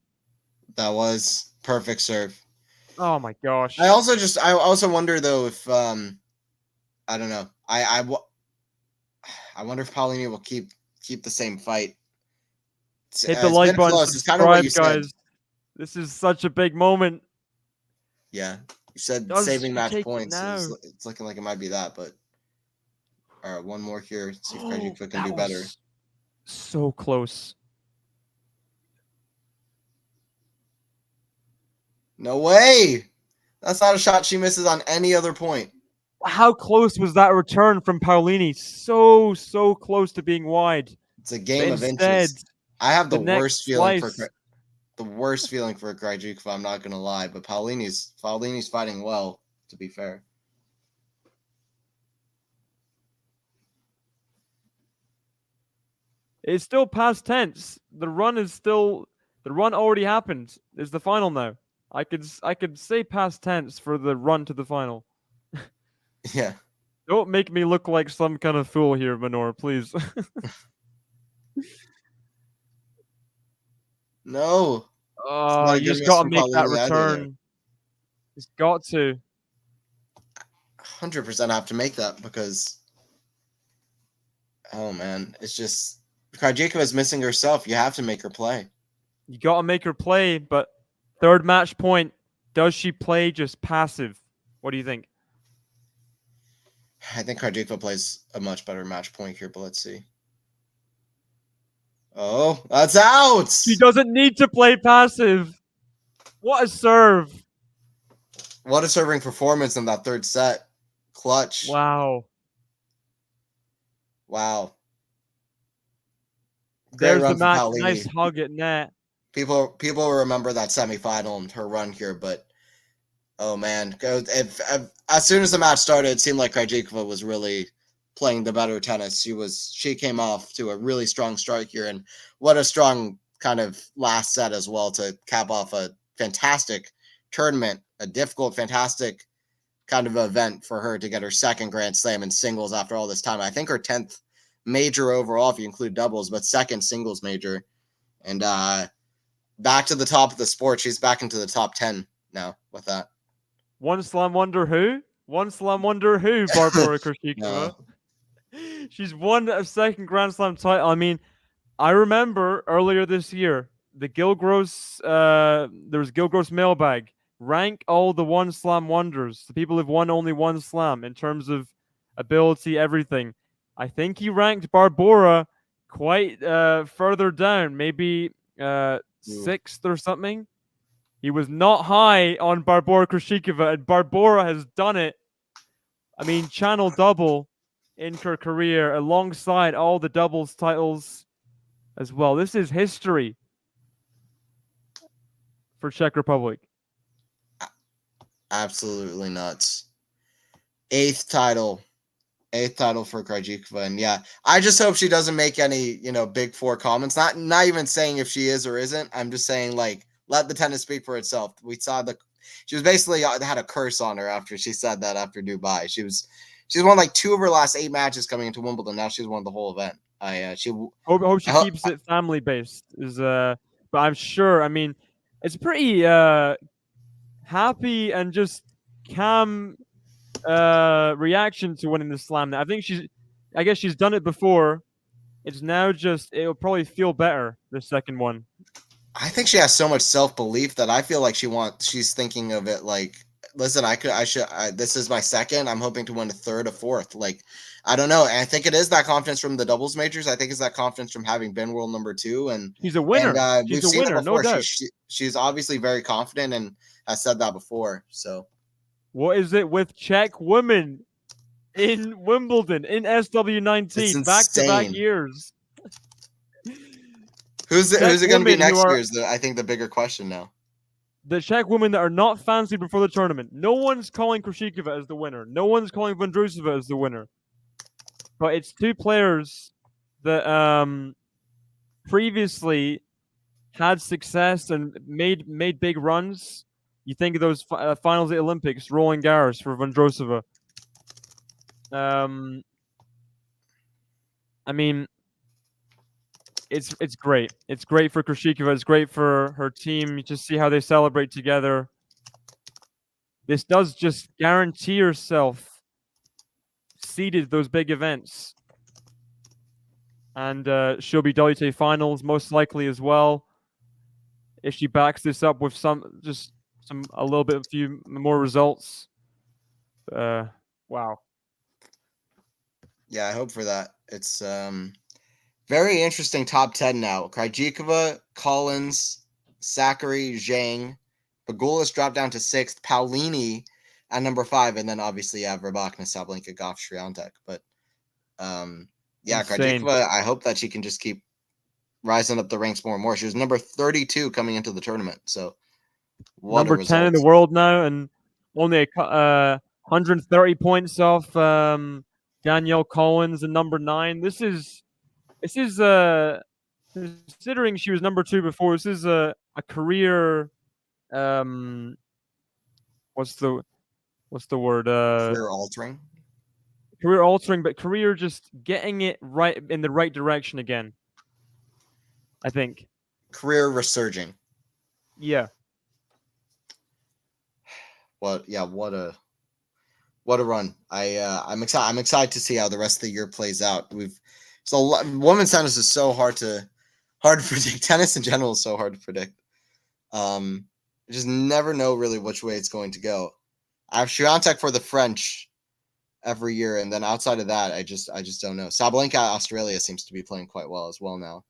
That was perfect serve. Oh my gosh. I also wonder though if I don't know. I wonder if Paolini will keep the same fight. Hit the It's like been button, close. It's kind of what subscribe, you said. guys. This is such a big moment. Yeah, you said Does saving she match take it points. now? It's looking like it might be that, but all right, one more here. See if Krejcikova can That do better. was so close. No way. That's not a shot she misses on any other point. How close was that return from Paolini? So close to being wide. It's a But game of instead, inches. I have the the worst next feeling for slice. Krejcikova. I'm not gonna lie, but Paolini's fighting well. To be fair, It's still past tense. The run already happened. It's the final now. I could say past tense for the run to the final. yeah. Don't make me look like some kind of fool here, Manor, please. No, it's Oh, not a you good just miss got to from make that Paolini either. There, return. Just got to. 100% have to make that because, oh man, it's just Krejcikova is missing herself. You have to make her play. You got to make her play, but third match point, does she play just passive? What do you think? I think Krejcikova plays a much better match point here, but let's see. Oh, that's out! She doesn't need to play passive. What a serve. What a serving performance in that third set. Clutch. Wow. Wow. Great There's the run from match. Paolini. Nice hug at net. People remember that semifinal and her run here, but oh man, as soon as the match started, it seemed like Krejcikova was really playing the better tennis. She came off to a really strong start here, and what a strong kind of last set as well to cap off a fantastic tournament, a difficult, fantastic kind of event for her to get her second Grand Slam in singles after all this time. I think her 10th major overall, if you include doubles, but second singles major, and back to the top of the sport. She's back into the top 10 now with that. One slam wonder who? One slam wonder who, Barbora Krejcikova. No. She's won a second Grand Slam title. I mean, I remember earlier this year, the Gilgross, there was Gilgross mailbag. Rank all the one slam wonders, the people who've won only one slam in terms of ability, everything. I think he ranked Barbora quite further down, maybe 6th or something. He was not high on Barbora Krejcikova, and Barbora has done it. I mean, channel double in her career alongside all the doubles titles as well. This is history for Czech Republic. Absolutely nuts. Eighth title for Krejcikova, and yeah, I just hope she doesn't make any big four comments. Not even saying if she is or isn't. I'm just saying like let the tennis speak for itself. We saw she was basically had a curse on her after she said that after Dubai. She's won like 2 of her last 8 matches coming into Wimbledon. Now she's won the whole event. I hope she keeps it family based. But I'm sure. I mean, it's pretty happy and just calm reaction to winning the slam. I guess she's done it before. It's now just it'll probably feel better the second one. I think she has so much self-belief that I feel like she's thinking of it like listen, this is my second. I'm hoping to win a third, a fourth. Like, I don't know. And I think it is that confidence from the doubles majors. I think it's that confidence from having been world number 2. And She's a winner. we've She's a seen winner, it before. no doubt. She's obviously very confident and has said that before. So, what is it with Czech women in Wimbledon in SW19 back-to-back years? Who's it going to be next year? Is I think the bigger question now. The Czech women that are not fancied before the tournament. No one's calling Krejcikova as the winner. No one's calling Vondrousova as the winner. But it's two players that previously had success and made big runs. You think of those finals at the Olympics, Roland Garros for Vondrousova. I mean, it's great. It's great for Krejcikova. It's great for her team. You just see how they celebrate together. This does just guarantee herself seeded those big events. And she'll be WTA finals most likely as well. If she backs this up with a few more results. Wow. Yeah, I hope for that. It's very interesting top 10 now. Krejcikova, Collins, Sakkari, Zhang. Pagulas dropped down to 6th. Paolini at number 5. And then obviously Rybakina, Sabalenka, Goff, Swiatek. But yeah, Krejcikova, I hope that she can just keep rising up the ranks more and more. She was number 32 coming into the tournament. So number 10 in the world now and only 130 points off Danielle Collins and number 9. This is considering she was number 2 before. This is a career what's the word? Career altering, but career just getting it right in the right direction again. I think. Career resurging. Yeah. What a run. I'm excited to see how the rest of the year plays out. Women's tennis is so hard to predict. Tennis in general is so hard to predict. You just never know really which way it's going to go. I have Swiatek for the French every year, and then outside of that, I just don't know. Sabalenka Australia seems to be playing quite well as well now.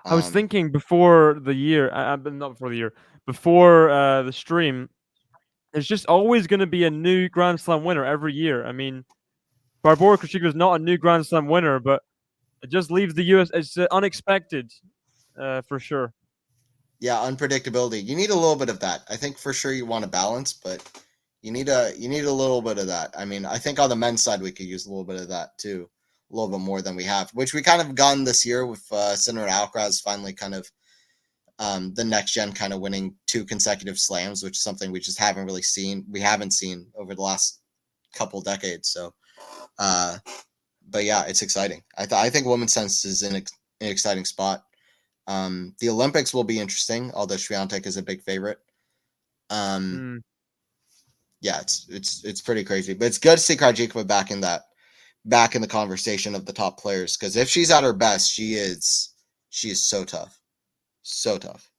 I was thinking before the year, not before the year, before the stream, there's just always going to be a new Grand Slam winner every year. I mean, Barbora Krejcikova is not a new Grand Slam winner, but it just leaves the US. It's unexpected, for sure. Yeah, unpredictability. You need a little bit of that. I think for sure you want a balance, but you need a little bit of that. I mean, I think on the men's side we could use a little bit of that too, a little bit more than we have, which we kind of gotten this year with Sinner and Alcaraz finally kind of the next gen kind of winning 2 consecutive slams, which is something we just haven't really seen. We haven't seen over the last couple decades. So, but yeah, it's exciting. I think women's tennis is in an exciting spot. The Olympics will be interesting, although Swiatek is a big favorite. Yeah, it's pretty crazy, but it's good to see Krejcikova back in the conversation of the top players, because if she's at her best, she is so tough. So tough.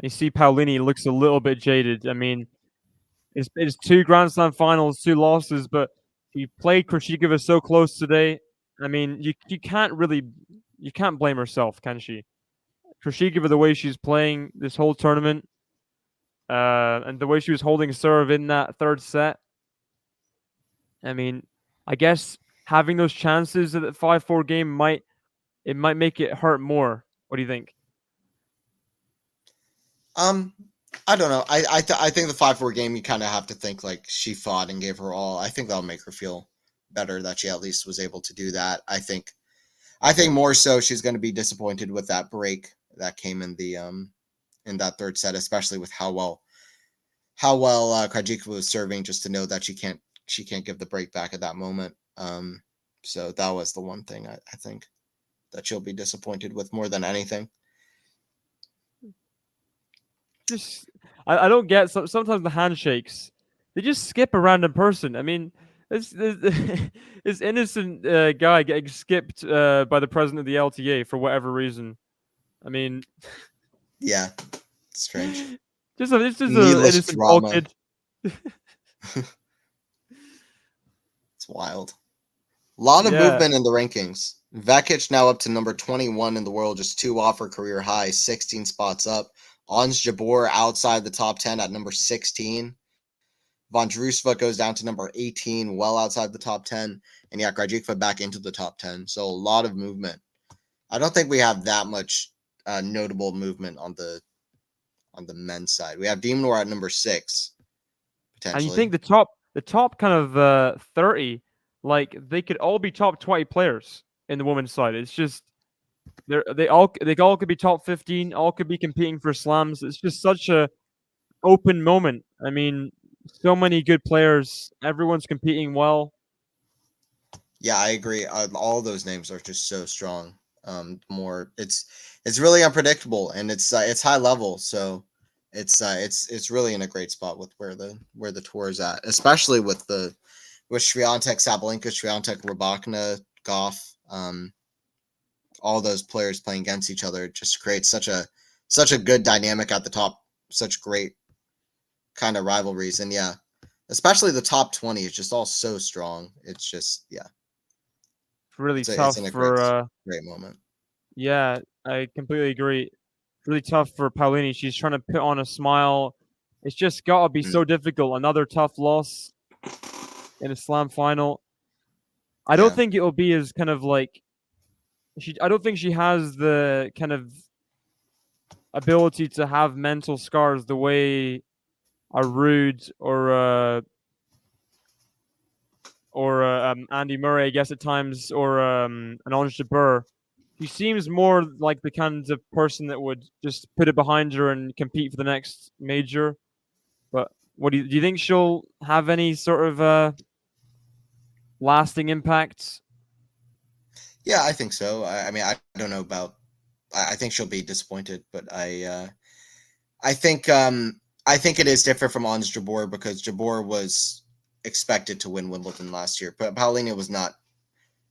You see Paolini looks a little bit jaded. I mean, it's 2 Grand Slam finals, 2 losses, but he played Krejcikova so close today. I mean, you can't blame herself, can she? Krejcikova, the way she's playing this whole tournament, and the way she was holding serve in that 3rd set. I mean, I guess having those chances at the 5-4 game might make it hurt more. What do you think? I don't know. I think the 5-4 game, you kind of have to think like she fought and gave her all. I think that'll make her feel better that she at least was able to do that. I think more so she's going to be disappointed with that break that came in the in that 3rd set, especially with how well Krejcikova was serving, just to know that she can't give the break back at that moment. So that was the one thing I think that she'll be disappointed with more than anything. I don't get sometimes the handshakes. They just skip a random person. I mean, this innocent guy getting skipped by the president of the LTA for whatever reason. I mean, yeah, strange. It's just an innocent kid. It's wild. A lot of Yeah. movement in the rankings. Vekic now up to number 21 in the world, just 2 off her career high, 16 spots up. Ons Jabeur outside the top 10 at number 16. Vondrousova goes down to number 18, well outside the top 10. And yeah, Krejcikova back into the top 10. So a lot of movement. I don't think we have that much notable movement on the men's side. We have Demon at number 6, And you potentially. think the top kind of 30, like they could all be top 20 players in the women's side. It's just they all could be top 15, all could be competing for slams. It's just such a open moment. I mean, so many good players. Everyone's competing well. Yeah, I agree. All those names are just so strong. More, it's really unpredictable, and it's high level. So it's really in a great spot with where the tour is at, especially with Swiatek, Sabalenka, Swiatek, Rybakina, Goff. All those players playing against each other just creates such a good dynamic at the top. Such great kind of rivalries, and yeah, especially the top 20 is just all so strong. It's just It's really it's tough in a for great moment. yeah, I completely agree. It's really tough for Paolini. She's trying to put on a smile. It's just gotta be so difficult. Another tough loss in a slam final. I don't Yeah. think it'll be as kind of like I don't think she has the kind of ability to have mental scars the way a Rude or Andy Murray, I guess at times, or an Ons Jabeur. She seems more like the kind of person that would just put it behind her and compete for the next major. But what do you think she'll have any sort of lasting impact? Yeah, I think so. I mean, I don't know about. I think she'll be disappointed, but I think it is different from Ons Jabeur because Jabeur was expected to win Wimbledon last year, but Paolini was not.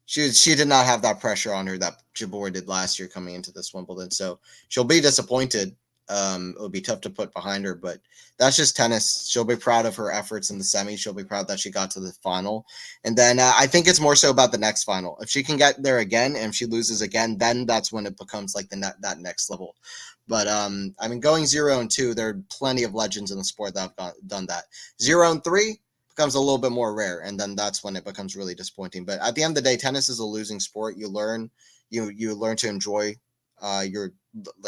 She did not have that pressure on her that Jabeur did last year coming into this Wimbledon, so she'll be disappointed. It'll be tough to put behind her, but that's just tennis. She'll be proud of her efforts in the semi. She'll be proud that she got to the final, and then I think it's more so about the next final. If she can get there again, and if she loses again, then that's when it becomes like that next level. But I mean, going 0-2, there are plenty of legends in the sport that have done that. 0-3 becomes a little bit more rare, and then that's when it becomes really disappointing. But at the end of the day, tennis is a losing sport. You learn to enjoy the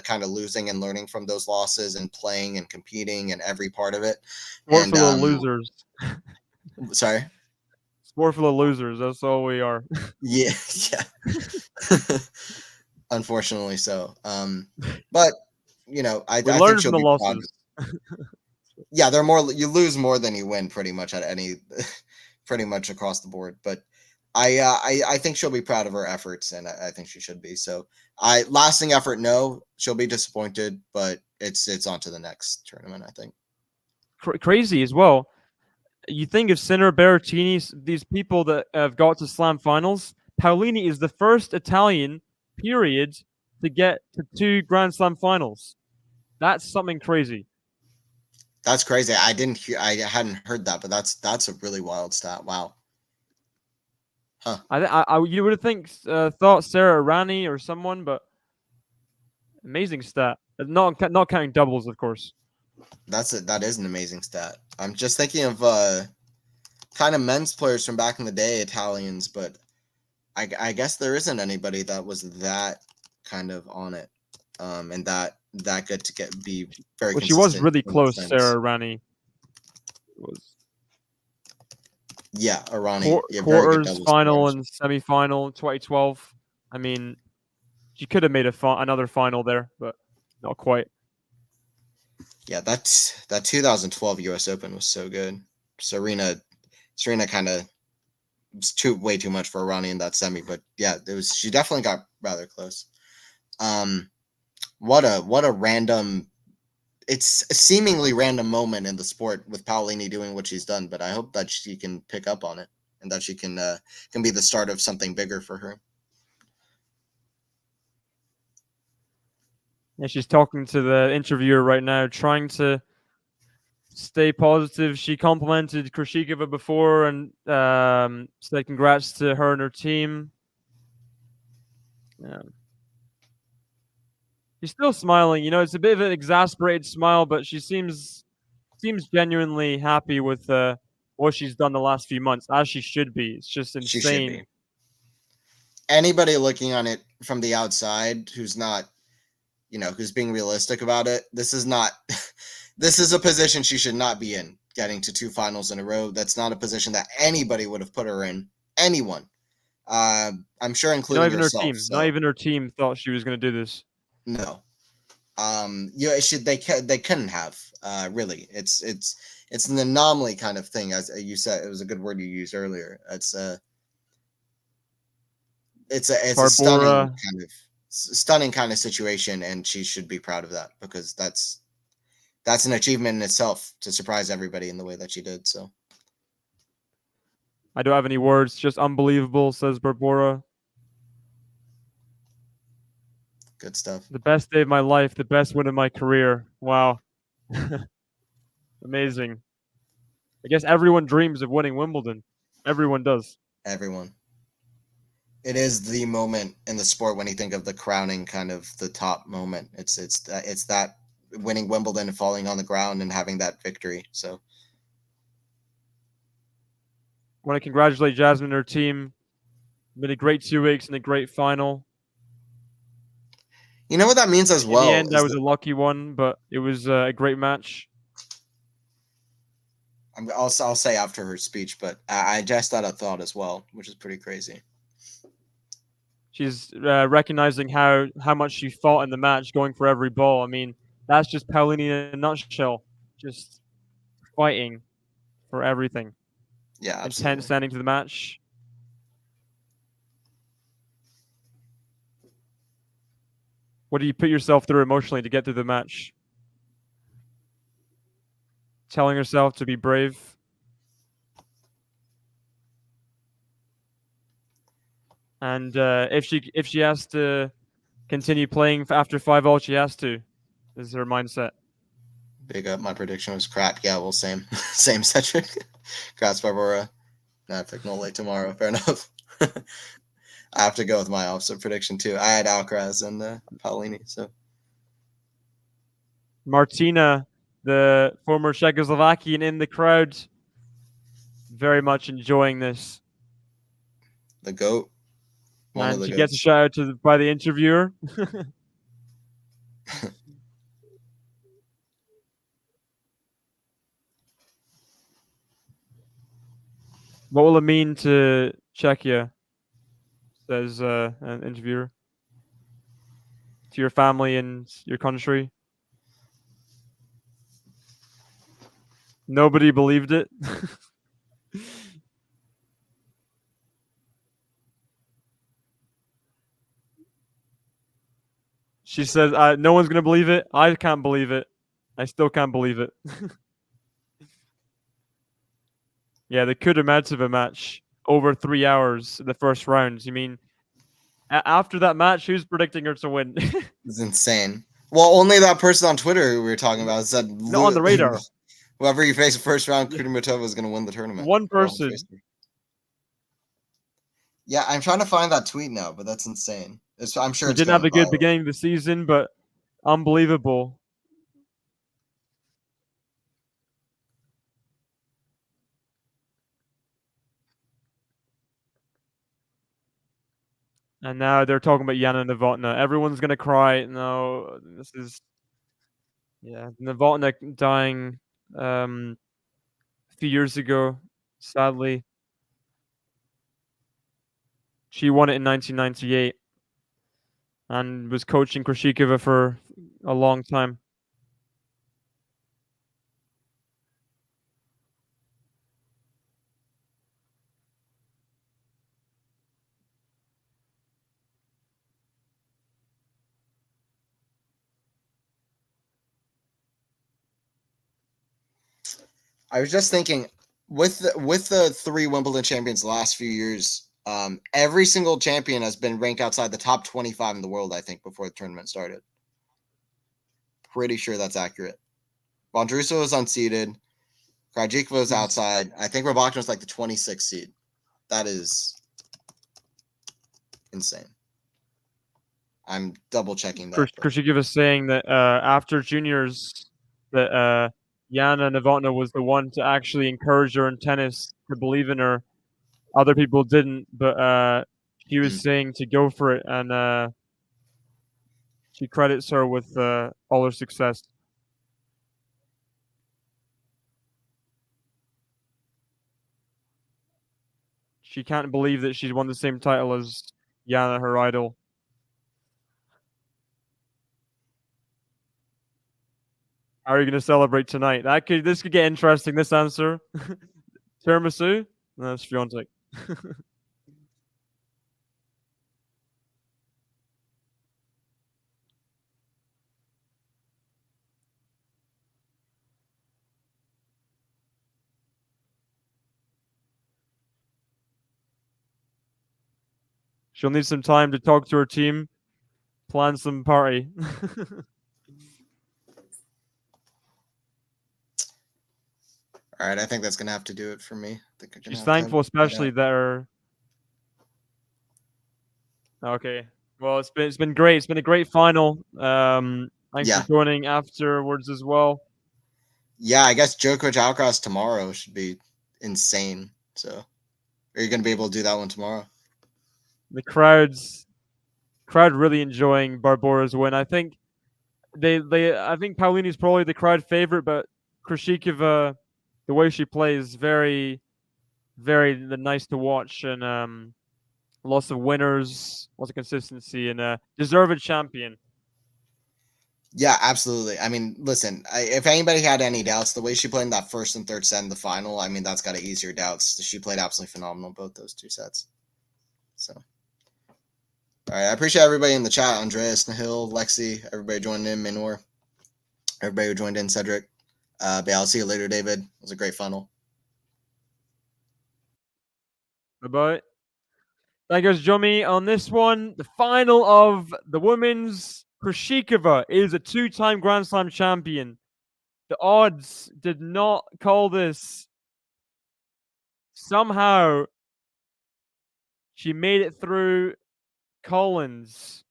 kind of losing and learning from those losses and playing and competing and every part of it. Sport And for the losers. sorry. Sport for the losers. That's all we are. Yeah, yeah. Unfortunately, so. But I We think learn from she'll the be proud. losses. Yeah, you lose more than you win pretty much at any pretty much across the board. But I think she'll be proud of her efforts, and I think she should be. So lasting effort, no, she'll be disappointed, but it's on to the next tournament, I think. Crazy as well. You think of Sinner, Berrettini, these people that have got to slam finals. Paolini is the first Italian, period, to get to 2 Grand Slam finals. That's something crazy. That's crazy. I hadn't heard that, but that's a really wild stat. Wow. Huh. You would have thought Sarah Rani or someone, but amazing stat. Not counting doubles, of course. That is an amazing stat. I'm just thinking of kind of men's players from back in the day, Italians, but I guess there isn't anybody that was that kind of on it, and that good to be very Well, she was consistent. really close, Sarah Rani. Was Yeah, Arani. Yeah, very good quarters, doubles final, players. and semi-final, 2012. I mean, she could have made another final there, but not quite. Yeah, that 2012 U.S. Open was so good. Serena kind of was way too much for Arani in that semi, but yeah, she definitely got rather close. What a random. It's a seemingly random moment in the sport with Paolini doing what she's done, but I hope that she can pick up on it and that she can be the start of something bigger for her. Yeah, she's talking to the interviewer right now, trying to stay positive. She complimented Krejcikova before and said congrats to her and her team. Yeah. She's still smiling. You know, it's a bit of an exasperated smile, but she seems genuinely happy with what she's done the last few months, as she should be. It's just She should insane. be. Anybody looking on it from the outside who's not, who's being realistic about it, this is not, this is a position she should not be in, getting to 2 finals in a row. That's not a position that anybody would have put her in. Anyone. I'm sure including Not even herself. her team. So. Not even her team thought she was going to do this. No. They couldn't have, really. It's an anomaly kind of thing, as you said. It was a good word you used earlier. It's a stunning kind of situation, and she should be proud of that, because that's an achievement in itself, to surprise everybody in the way that she did. So I don't have any words. Just unbelievable, says Barbora. Good stuff. The best day of my life, the best win of my career. Wow. Amazing. I guess everyone dreams of winning Wimbledon. Everyone does. Everyone. It is the moment in the sport when you think of the crowning, kind of the top moment. It's that winning Wimbledon and falling on the ground and having that victory. So I want to congratulate Jasmine and her team. Been a great 2 weeks and a great final. You know what that means as well? In the end, I was a lucky one, but it was a great match. I'll say after her speech, but I just had a thought as well, which is pretty crazy. She's recognizing how much she fought in the match, going for every ball. I mean, that's just Paolini in a nutshell. Just fighting for everything. Yeah, absolutely. Intense ending to the match. What do you put yourself through emotionally to get through the match? Telling herself to be brave. And if she has to continue playing after 5-all, she has to. This is her mindset. Big up. My prediction was crap. Yeah, well, same Cedric. Congrats, Barbara. I pick Nole tomorrow. Fair enough. I have to go with my opposite prediction too. I had Alcaraz and Paolini. So Martina, the former Czechoslovakian, in the crowd, very much enjoying this. The GOAT. And she gets a shout out by the interviewer. What will it mean to Czechia? Says an interviewer. To your family and your country. Nobody believed it. She says, no one's going to believe it. I can't believe it. I still can't believe it. Yeah, the Kudermetova match, over 3 hours in the first round. You mean, after that match, who's predicting her to win? It's insane. Well, only that person on Twitter who we were talking about said, not on the radar. Whoever you face first round, Kudermetova is going to win the tournament. One person. Yeah, I'm trying to find that tweet now, but that's insane. I'm sure he didn't have a good beginning of the season, but unbelievable. And now they're talking about Yana Novotna. Everyone's going to cry. No, this is... Yeah, Novotna dying a few years ago, sadly. She won it in 1998 and was coaching Krejcikova for a long time. I was just thinking, with the 3 Wimbledon champions the last few years, every single champion has been ranked outside the top 25 in the world, I think, before the tournament started. Pretty sure that's accurate. Vondrusa was unseeded. Krejcikova was outside. I think Rybakina was like the 26th seed. That is insane. I'm double checking that. Krejcikova is saying that after juniors, that Yana Novotna was the one to actually encourage her in tennis, to believe in her. Other people didn't, but she was saying to go for it, and she credits her with all her success. She can't believe that she's won the same title as Yana, her idol. How are you going to celebrate tonight? This could get interesting. This answer, tiramisu. No, that's Fiontek. She'll need some time to talk to her team, plan some party. All right, I think that's gonna have to do it for me. She's thankful, especially that her. Okay, well, it's been great. It's been a great final. Thanks for joining afterwards as well. Yeah, I guess Djokovic Alcaraz tomorrow should be insane. So, are you gonna be able to do that one tomorrow? The crowd really enjoying Barbora's win. I think I think Paolini's probably the crowd favorite, but Krejcikova, the way she plays, very, very nice to watch, and lots of winners, lots of consistency, and deserved champion. Yeah, absolutely. I mean, listen, if anybody had any doubts, the way she played in that first and third set in the final, I mean, that's got to ease your doubts. She played absolutely phenomenal both those two sets. So, all right, I appreciate everybody in the chat. Andreas, Nahil, Lexi, everybody joined in, Minor, everybody who joined in, Cedric. But yeah, I'll see you later, David. It was a great final. Bye-bye. That goes Jummy on this one. The final of the women's. Krejcikova is a two-time Grand Slam champion. The odds did not call this. Somehow, she made it through Collins,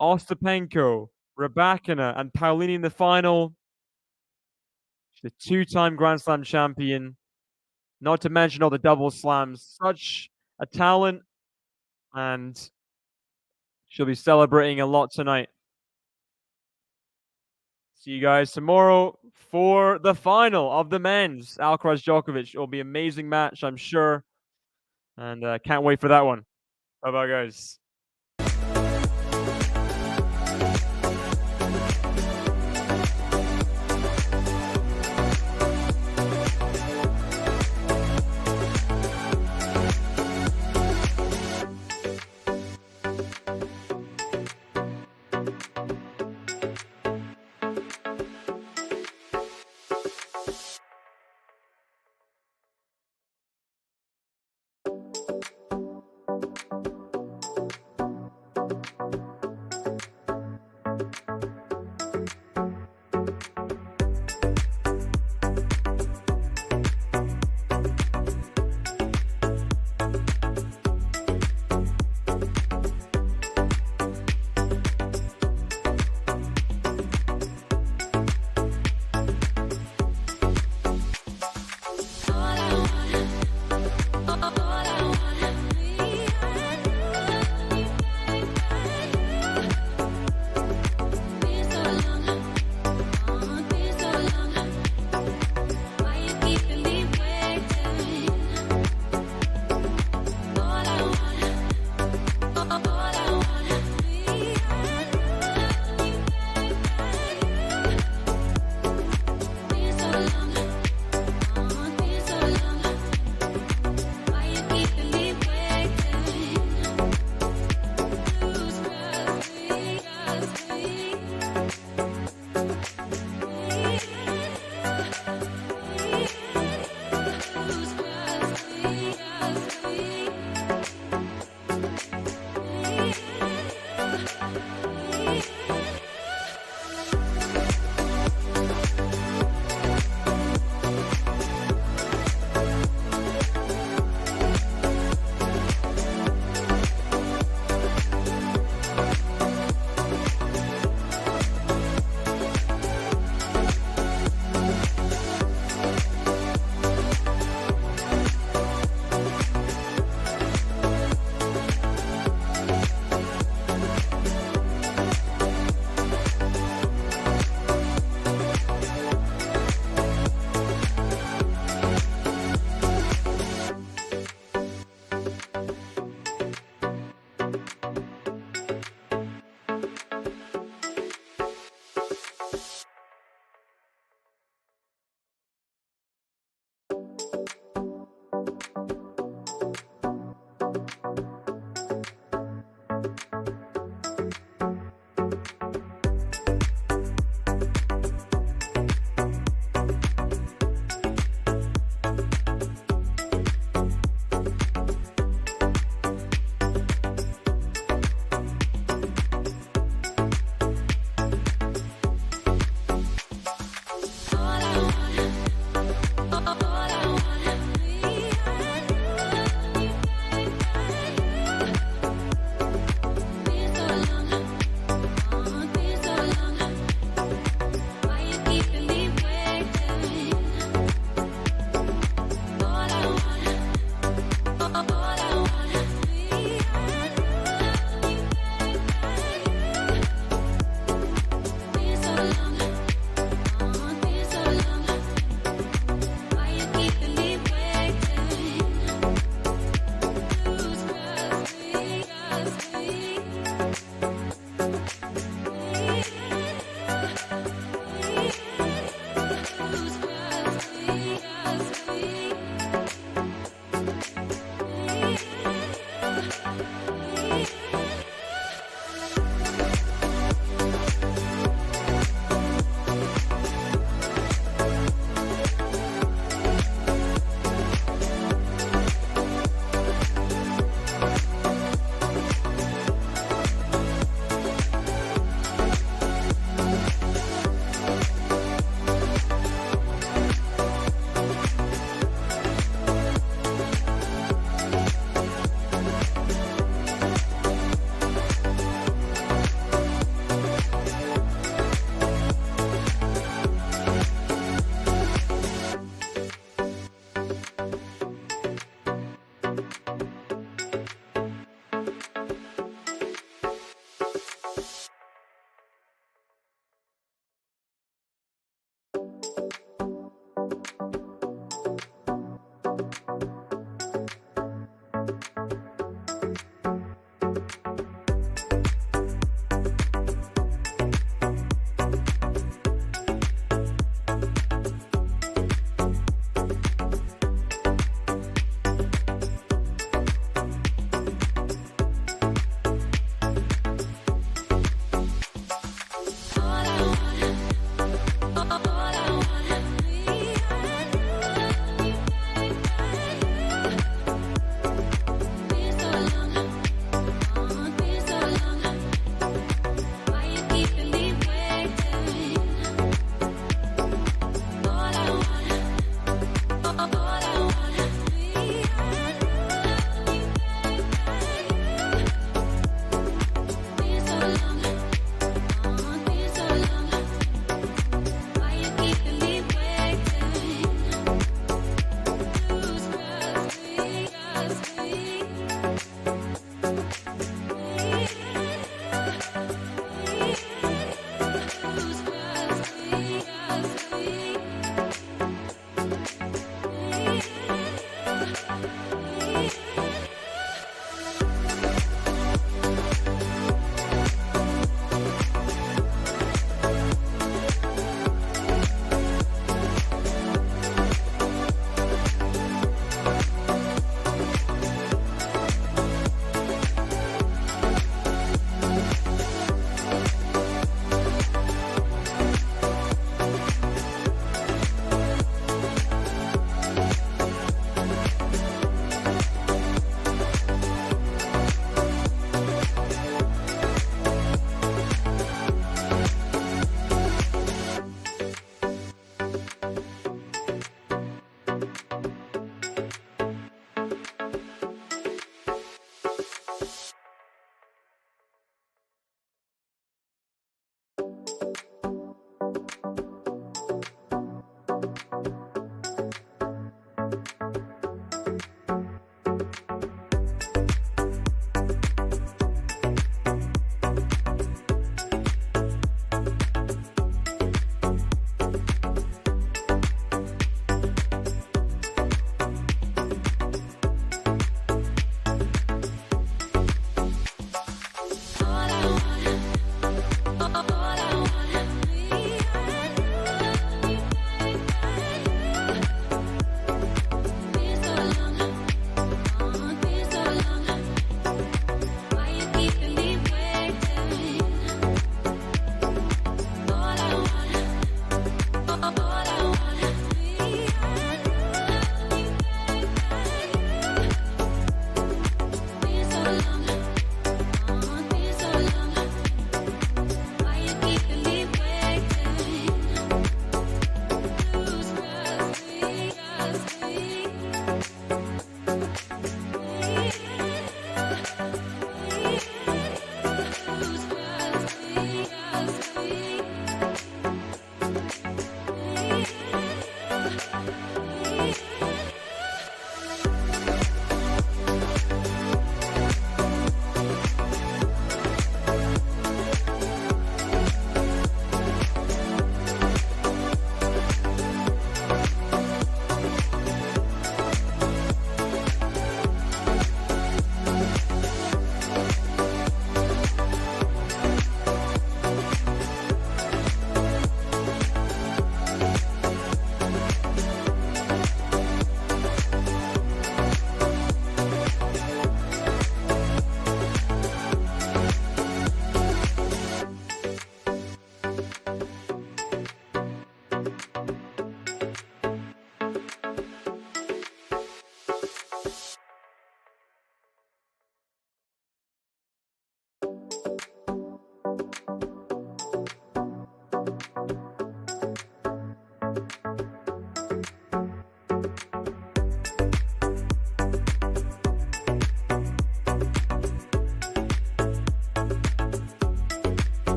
Ostapenko, Rybakina, and Paolini in the final. She's a two-time Grand Slam champion. Not to mention all the double slams. Such a talent, and she'll be celebrating a lot tonight. See you guys tomorrow for the final of the men's. Alcaraz Djokovic. It'll be an amazing match, I'm sure. And can't wait for that one. Bye-bye, guys.